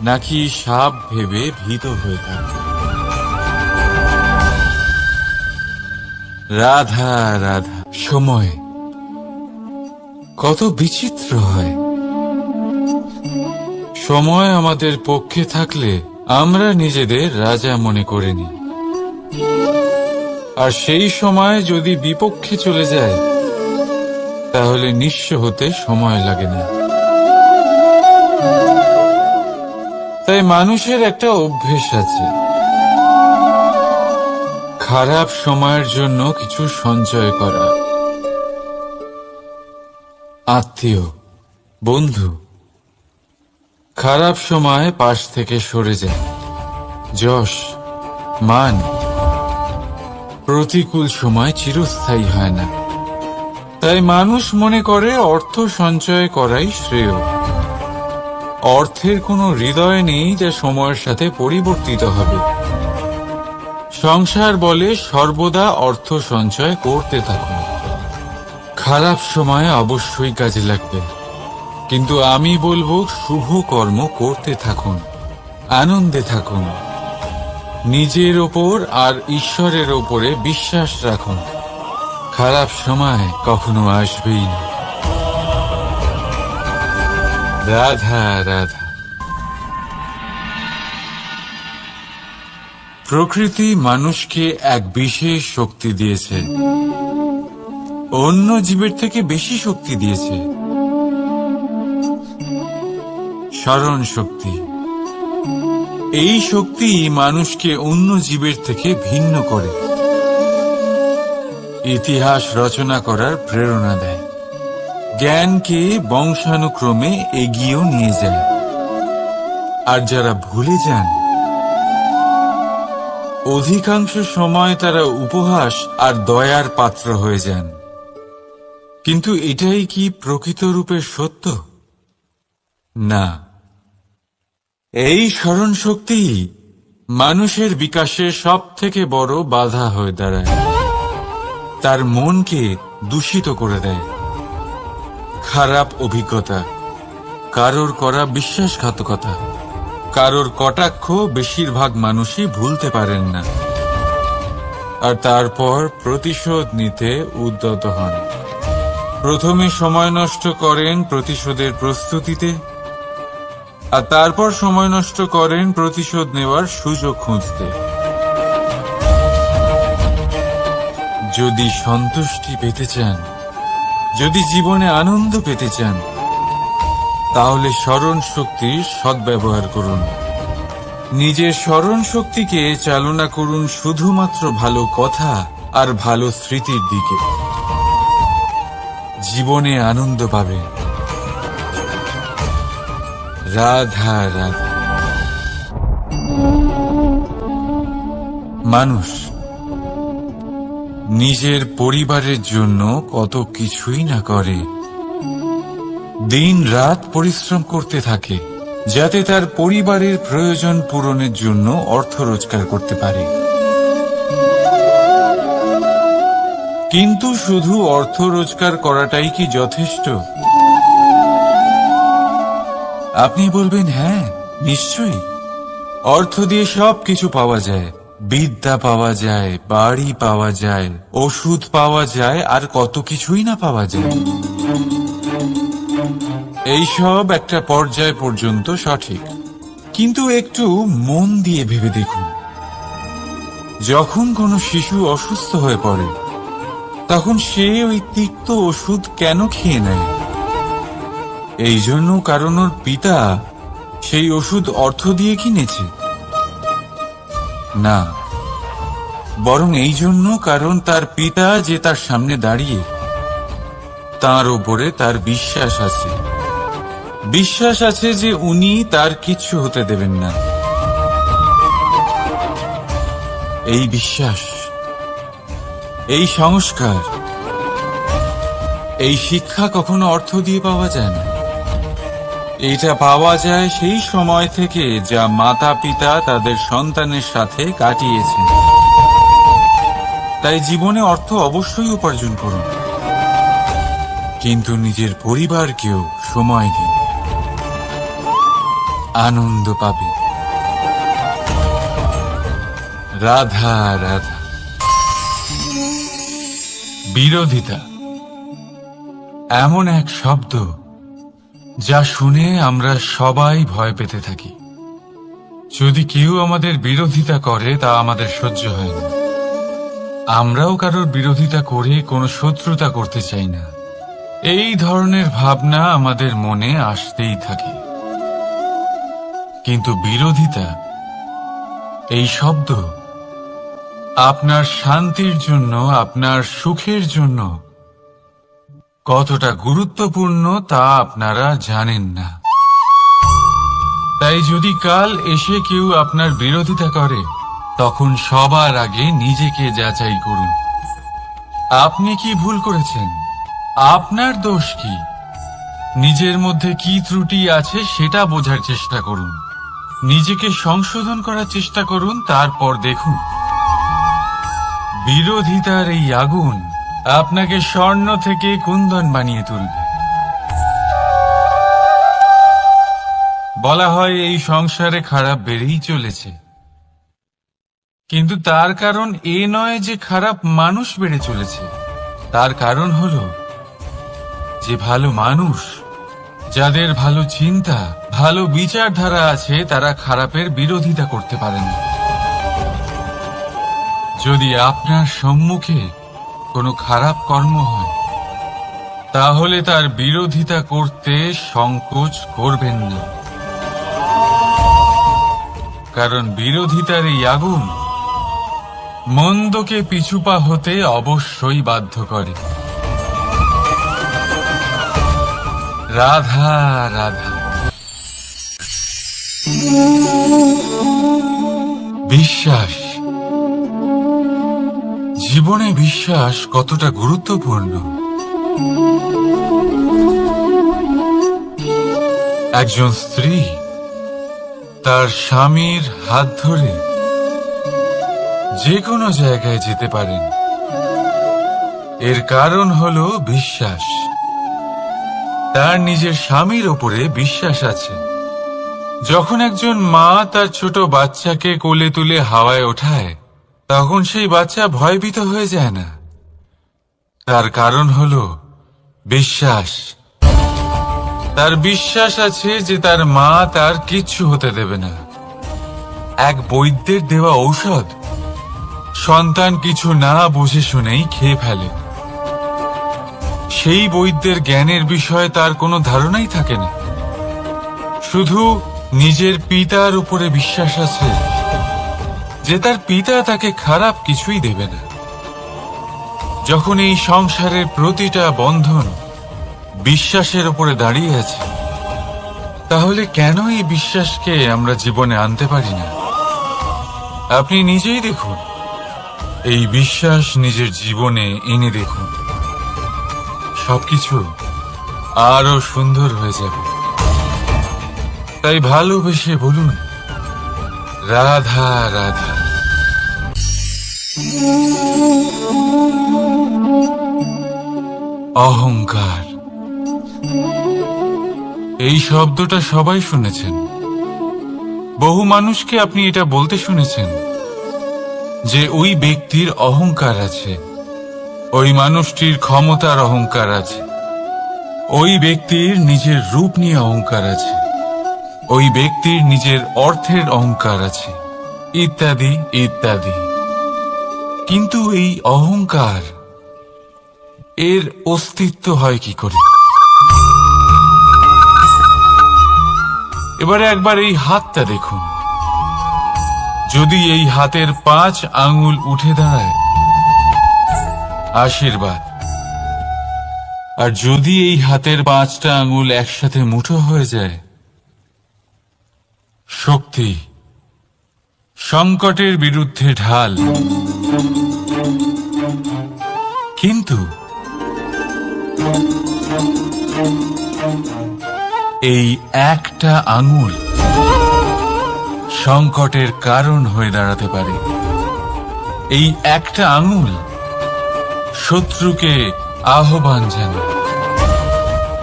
নাকি সাপ ভেবে ভীত হয়ে থাকে? রাধা রাধা। সময় কত বিচিত্র হয়। সময় আমাদের পক্ষে থাকলে আমরা নিজেদের রাজা মনে করে নিই, আর সেই সময় যদি বিপক্ষে চলে যায় তাহলে নিঃস্ব হতে সময় লাগে না। তাই মানুষের একটা অভ্যেস আছে, খারাপ সময়ের জন্য কিছু সঞ্চয় করা। আত্মীয়, বন্ধু খারাপ সময় পাশ থেকে সরে যায়। যশ, মান প্রতিকূল সময় চিরস্থায়ী হয় না। তাই মানুষ মনে করে অর্থ সঞ্চয় করাই শ্রেয়। অর্থের কোনো হৃদয় নেই যা সময়ের সাথে পরিবর্তিত হবে। সংসার বলে সর্বদা অর্থ সঞ্চয় করতে থাকুন। খারাপ সময় অবশ্যই কাজে লাগবে, কিন্তু আমি বলবো শুভ কর্ম করতে থাকুন, আনন্দে থাকুন, নিজের ওপর আর ঈশ্বরের ওপরে বিশ্বাস রাখুন। খারাপ সময় কখনো আসবেই না। রাধা রাধা। প্রকৃতি মানুষকে এক বিশেষ শক্তি দিয়েছে, অন্য জীবের থেকে বেশি শক্তি দিয়েছে। স্মরণ শক্তি। এই শক্তি মানুষকে অন্য জীবের থেকে ভিন্ন করে, ইতিহাস রচনা করার প্রেরণা দেয়, জ্ঞানকে বংশানুক্রমে এগিয়েও নিয়ে যায়। আর যারা ভুলে যান, অধিকাংশ সময় তারা উপহাস আর দয়ার পাত্র হয়ে যান। কিন্তু এটাই কি প্রকৃত রূপে সত্য? না। এই স্মরণ শক্তি মানুষের বিকাশের সব থেকে বড় বাধা হয়ে দাঁড়ায়। তার মনকে দূষিত করে দেয়। খারাপ অভিজ্ঞতা, কারোর করা বিশ্বাসঘাতকতা, কারোর কটাক্ষ বেশিরভাগ মানুষই ভুলতে পারেন না, আর তারপর প্রতিশোধ নিতে উদ্যত হন। প্রথমে সময় নষ্ট করেন প্রতিশোধের প্রস্তুতিতে, আর তারপর সময় নষ্ট করেন প্রতিশোধ নেওয়ার সুযোগ খুঁজতে। যদি সন্তুষ্টি পেতে চান, যদি জীবনে আনন্দ পেতে চান, তাহলে স্মরণ শক্তির সদ্ব্যবহার করুন। নিজের স্মরণ শক্তিকে চালনা করুন শুধুমাত্র ভালো কথা আর ভালো স্মৃতির দিকে। জীবনে আনন্দ পাবেন। রাধা রাধা। মানুষ নিজের পরিবারের জন্য কত কিছুই না করে, দিন রাত পরিশ্রম করতে থাকে যাতে তার পরিবারের প্রয়োজন পূরণের জন্য অর্থ রোজগার করতে পারে। কিন্তু শুধু অর্থ রোজগার করাটাই কি যথেষ্ট? আপনি বলবেন, হ্যাঁ নিশ্চয়ই, অর্থ দিয়ে সব কিছু পাওয়া যায়। বিদ্যা পাওয়া যায়, বাড়ি পাওয়া যায়, ওষুধ পাওয়া যায়, আর কত কিছুই না পাওয়া যায়। এইসব একটা পর্যায় পর্যন্ত সঠিক, কিন্তু একটু মন দিয়ে ভেবে দেখুন, যখন কোনো শিশু অসুস্থ হয়ে পড়ে তখন সে ওই তিক্ত ওষুধ কেন খেয়ে নেয়? এই জন্য কারণ ওর পিতা সেই ওষুধ অর্থ দিয়ে কিনেছে? না, বরং এই জন্য কারণ তার পিতা যে তার সামনে দাঁড়িয়ে, তার ওপরে তার বিশ্বাস আছে। বিশ্বাস আছে যে উনি তার কিচ্ছু হতে দেবেন না। এই বিশ্বাস, এই সংস্কার, এই শিক্ষা কখনো অর্থ দিয়ে পাওয়া যায় না। এটা পাওয়া যায় সেই সময় থেকে যা মাতা পিতা তাদের সন্তানের সাথে কাটিয়েছেন। তাই জীবনে অর্থ অবশ্যই উপার্জন করুন, কিন্তু নিজের পরিবারকেও সময় দিন। আনন্দ পাবে। রাধা রাধা। বিরোধিতা এমন এক শব্দ যা শুনে আমরা সবাই ভয় পেতে থাকি। যদি কেউ আমাদের বিরোধিতা করে তা আমাদের সহ্য হয় না। আমরাও কারোর বিরোধিতা করে কোনো শত্রুতা করতে চাই না। এই ধরনের ভাবনা আমাদের মনে আসতেই থাকে। কিন্তু বিরোধিতা এই শব্দ আপনার শান্তির জন্য, আপনার সুখের জন্য কতটা গুরুত্বপূর্ণ তা আপনারা জানেন না। তাই যদি কাল এসে কেউ আপনার বিরোধিতা করে, তখন সবার আগে নিজেকে যাচাই করুন। আপনি কি ভুল করেছেন? আপনার দোষ কি? নিজের মধ্যে কি ত্রুটি আছে সেটা বোঝার চেষ্টা করুন। নিজেকে সংশোধন করার চেষ্টা করুন, তারপর দেখুন বিরোধিতার এই আগুন আপনাকে স্বর্ণ থেকে কুন্দন বানিয়ে তুলবে। বলা হয় এই সংসারে খারাপ বেড়েই চলেছে, কিন্তু তার কারণ এ নয় যে খারাপ মানুষ বেড়ে চলেছে। তার কারণ হলো যে ভালো মানুষ, যাদের ভালো চিন্তা, ভালো বিচারধারা আছে, তারা খারাপের বিরোধিতা করতে পারে না। যদি আপনার সম্মুখে কোনো খারাপ কর্ম হয়, তাহলে তার বিরোধিতা করতে সংকোচ করবেন না, কারণ বিরোধিতার এই আগুন মন্দকে পিছুপা হতে অবশ্যই বাধ্য করে। রাধা রাধা। বিশ্বাস, জীবনে বিশ্বাস কতটা গুরুত্বপূর্ণ। একজন স্ত্রী তার স্বামীর হাত ধরে যে কোনো জায়গায় যেতে পারেন, এর কারণ হলো বিশ্বাস। তার নিজের স্বামীর ওপরে বিশ্বাস আছে। যখন একজন মা তার ছোট বাচ্চাকে কোলে তুলে হাওয়ায় ওঠায়, তখন সেই বাচ্চা ভয়ভীত হয়ে যায় না। তার কারণ হলো বিশ্বাস। তার বিশ্বাস আছে যে তার মা তার কিচ্ছু হতে দেবে না। এক বৈদ্যের দেওয়া ঔষধ সন্তান কিছু না বুঝে শুনেই খেয়ে ফেলে। সেই বৈদ্যের জ্ঞানের বিষয়ে তার কোনো ধারণাই থাকে না, শুধু নিজের পিতার উপরে বিশ্বাস আছে যে তার পিতা তাকে খারাপ কিছুই দেবে না। যখন এই সংসারের প্রতিটা বন্ধন বিশ্বাসের উপরে দাঁড়িয়ে আছে, তাহলে কেন এই বিশ্বাসকে আমরা জীবনে আনতে পারি না? আপনি নিজেই দেখুন, এই বিশ্বাস নিজের জীবনে এনে দেখুন, সবকিছু আরো সুন্দর হয়ে যাবে। তাই ভালোবেসে বলুন রাধা রাধা। অহংকার, এই শব্দটা সবাই শুনেছেন। বহু মানুষকে আপনি এটা বলতে শুনেছেন যে ওই ব্যক্তির অহংকার আছে, ওই মানুষটির ক্ষমতার অহংকার আছে, ওই ব্যক্তির নিজের রূপ নিয়ে অহংকার আছে, ওই ব্যক্তির নিজের অর্থের অহংকার আছে, ইত্যাদি ইত্যাদি। কিন্তু এই অহংকার, এর অস্তিত্ব হয় কি করে? এবারে একবার এই হাতটা দেখুন। যদি এই হাতের 5 আঙ্গুল উঠে দাঁড়ায়, আশীর্বাদ। আর যদি এই হাতের 5টা আঙ্গুল একসাথে মুঠো হয়ে যায়, শক্তি, সংকটের বিরুদ্ধে ঢাল। কিন্তু এই একটা আঙুল সংকটের কারণ হয়ে দাঁড়াতে পারে। এই একটা আঙুল শত্রুকে আহ্বান জানায়।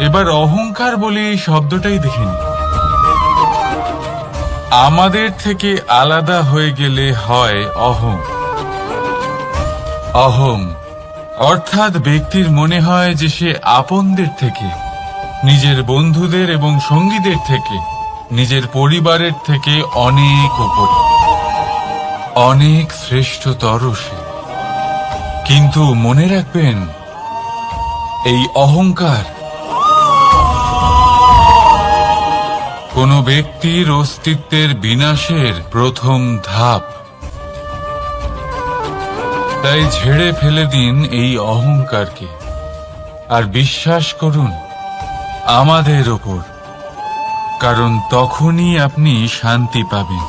এবার অহংকার বলে এই শব্দটাই দেখেন। আমাদের থেকে আলাদা হয়ে গেলে হয় অহং। অহং অর্থাৎ ব্যক্তির মনে হয় যে সে আপনদের থেকে, নিজের বন্ধুদের এবং সঙ্গীদের থেকে, নিজের পরিবারের থেকে অনেক উপরে, অনেক শ্রেষ্ঠতর সে। কিন্তু মনে রাখবেন, এই অহংকার কোনো ব্যক্তির অস্তিত্বের বিনাশের প্রথম ধাপ। তাই ঝেড়ে ফেলে দিন এই অহংকারকে, আর বিশ্বাস করুন আমাদের ওপর, কারণ তখনই আপনি শান্তি পাবেন।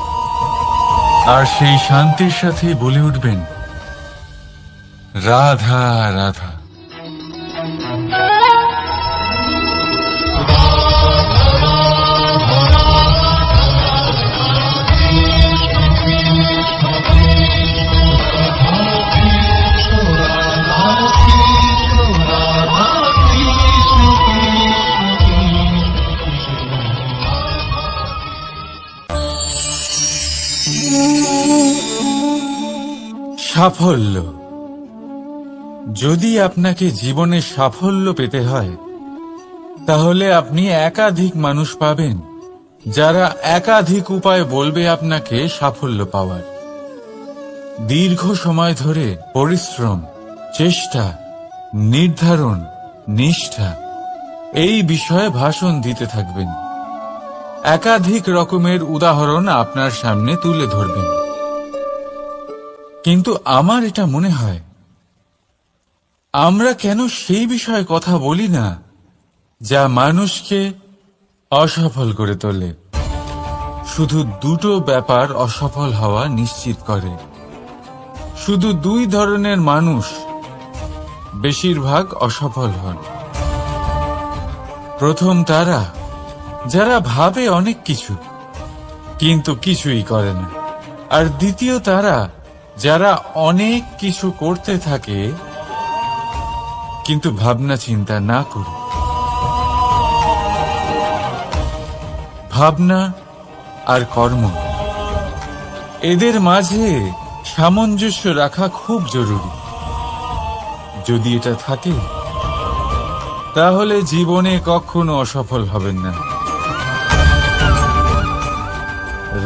আর সেই শান্তির সাথে বলে উঠবেন, রাধা রাধা। সাফল্য। যদি আপনাকে জীবনে সাফল্য পেতে হয়, তাহলে আপনি একাধিক মানুষ পাবেন যারা একাধিক উপায় বলবে আপনাকে সাফল্য পাওয়ার। দীর্ঘ সময় ধরে পরিশ্রম, চেষ্টা, নির্ধারণ, নিষ্ঠা এই বিষয়ে ভাষণ দিতে থাকবেন। একাধিক রকমের উদাহরণ আপনার সামনে তুলে ধরবেন। কিন্তু আমার এটা মনে হয়, আমরা কেন সেই বিষয়ে কথা বলি না যা মানুষকে অসফল করে তোলে? শুধু দুটো ব্যাপার অসফল হওয়া নিশ্চিত করে। শুধু দুই ধরনের মানুষ বেশিরভাগ অসফল হন। প্রথম তারা যারা ভাবে অনেক কিছু কিন্তু কিছুই করে না, আর দ্বিতীয় তারা যারা অনেক কিছু করতে থাকে কিন্তু ভাবনা চিন্তা না করে। ভাবনা আর কর্ম, এদের মাঝে সামঞ্জস্য রাখা খুব জরুরি। যদি এটা থাকে, তাহলে জীবনে কখনো অসফল হবেন না।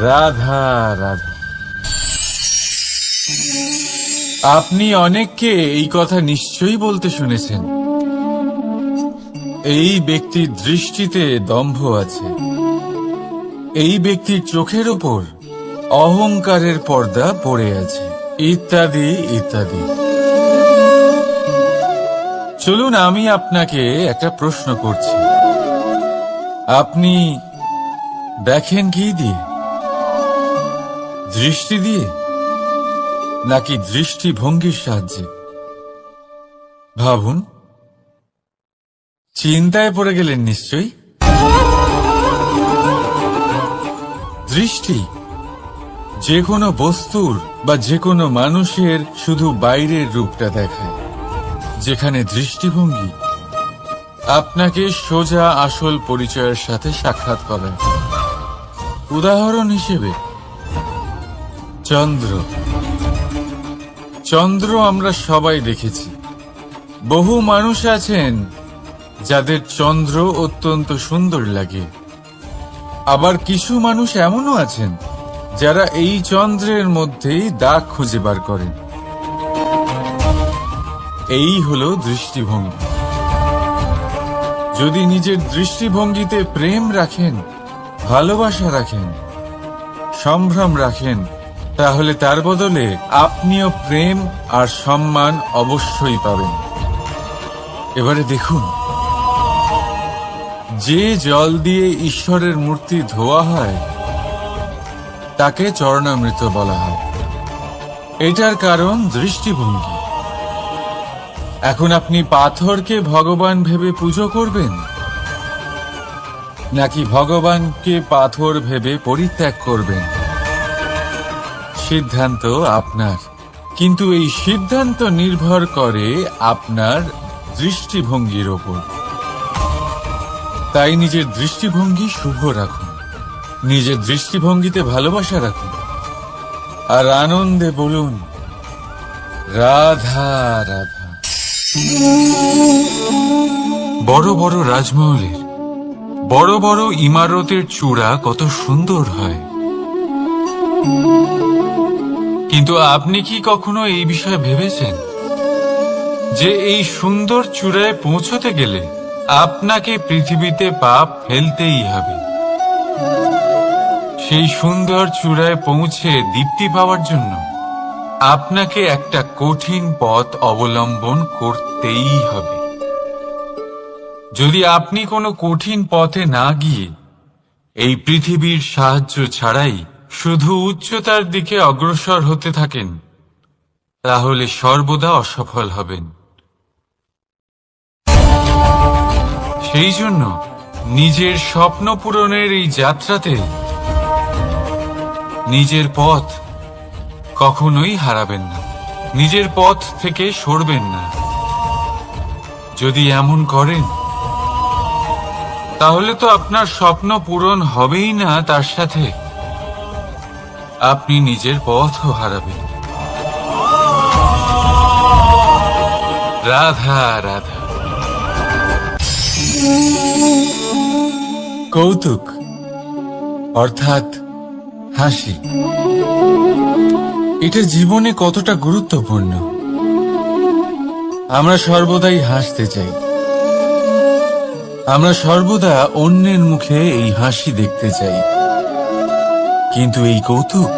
রাধা রাধা। আপনি অনেককে এই কথা নিশ্চয়ই বলতে শুনেছেন, এই ব্যক্তির দৃষ্টিতে দম্ভ আছে, এই ব্যক্তির চোখের ওপর অহংকারের পর্দা পড়ে আছে, ইত্যাদি ইত্যাদি। চলুন আমি আপনাকে একটা প্রশ্ন করছি, আপনি দেখেন কি দিয়ে? দৃষ্টি দিয়ে নাকি দৃষ্টিভঙ্গির সাহায্যে? ভাবুন। চিন্তায় পড়ে গেলেন নিশ্চয়ই। দৃষ্টি যে কোনো বস্তুর বা যে কোনো মানুষের শুধু বাইরের রূপটা দেখায়, যেখানে দৃষ্টিভঙ্গি আপনাকে সোজা আসল পরিচয়ের সাথে সাক্ষাৎ করায়। উদাহরণ হিসেবে চন্দ্র। চন্দ্র আমরা সবাই দেখেছি। বহু মানুষ আছেন যাদের চন্দ্র অত্যন্ত সুন্দর লাগে, আবার কিছু মানুষ এমনও আছেন যারা এই চন্দ্রের মধ্যেই দাগ খুঁজে বার করেন। এই হলো দৃষ্টিভঙ্গি। যদি নিজের দৃষ্টিভঙ্গিতে প্রেম রাখেন, ভালোবাসা রাখেন, সম্ভ্রম রাখেন, তাহলে তার বদলে আপনিও প্রেম আর সম্মান অবশ্যই পাবেন। এবারে দেখুন, যে জল দিয়ে ঈশ্বরের মূর্তি ধোয়া হয় তাকে চরণামৃত বলা হয়। এটার কারণ দৃষ্টিভঙ্গি। এখন আপনি পাথরকে ভগবান ভেবে পুজো করবেন, নাকি ভগবানকে পাথর ভেবে পরিত্যাগ করবেন? সিদ্ধান্ত আপনার, কিন্তু এই সিদ্ধান্ত নির্ভর করে আপনার দৃষ্টিভঙ্গির ওপর। তাই নিজের দৃষ্টিভঙ্গি শুভ রাখুন, নিজের দৃষ্টিভঙ্গিতে ভালোবাসা রাখুন আর আনন্দে বলুন রাধা রাধা। বড় বড় রাজমহলের বড় বড় ইমারতের চূড়া কত সুন্দর হয়, কিন্তু আপনি কি কখনো এই বিষয়ে ভেবেছেন যে এই সুন্দর চূড়ায় পৌঁছতে গেলে আপনাকে পৃথিবীতে পা ফেলতেই হবে? সেই সুন্দর চূড়ায় পৌঁছে দীপ্তি পাওয়ার জন্য আপনাকে একটা কঠিন পথ অবলম্বন করতেই হবে। যদি আপনি কোনো কঠিন পথে না গিয়ে এই পৃথিবীর সাহায্য ছাড়াই শুধু উচ্চতার দিকে অগ্রসর হতে থাকেন, তাহলে সর্বদা অসফল হবেন। সেই জন্য নিজের স্বপ্ন পূরণের এই যাত্রাতে নিজের পথ কখনোই হারাবেন না, নিজের পথ থেকে সরবেন না। যদি এমন করেন তাহলে তো আপনার স্বপ্ন পূরণ হবেই না, তার সাথে আপনি নিজের পথও হারাবেন। রাধা রাধা। কৌতুক অর্থাৎ হাসি, এটা জীবনে কতটা গুরুত্বপূর্ণ। আমরা সর্বদাই হাসতে চাই, আমরা সর্বদা অন্যের মুখে এই হাসি দেখতে চাই, কিন্তু এই কৌতুক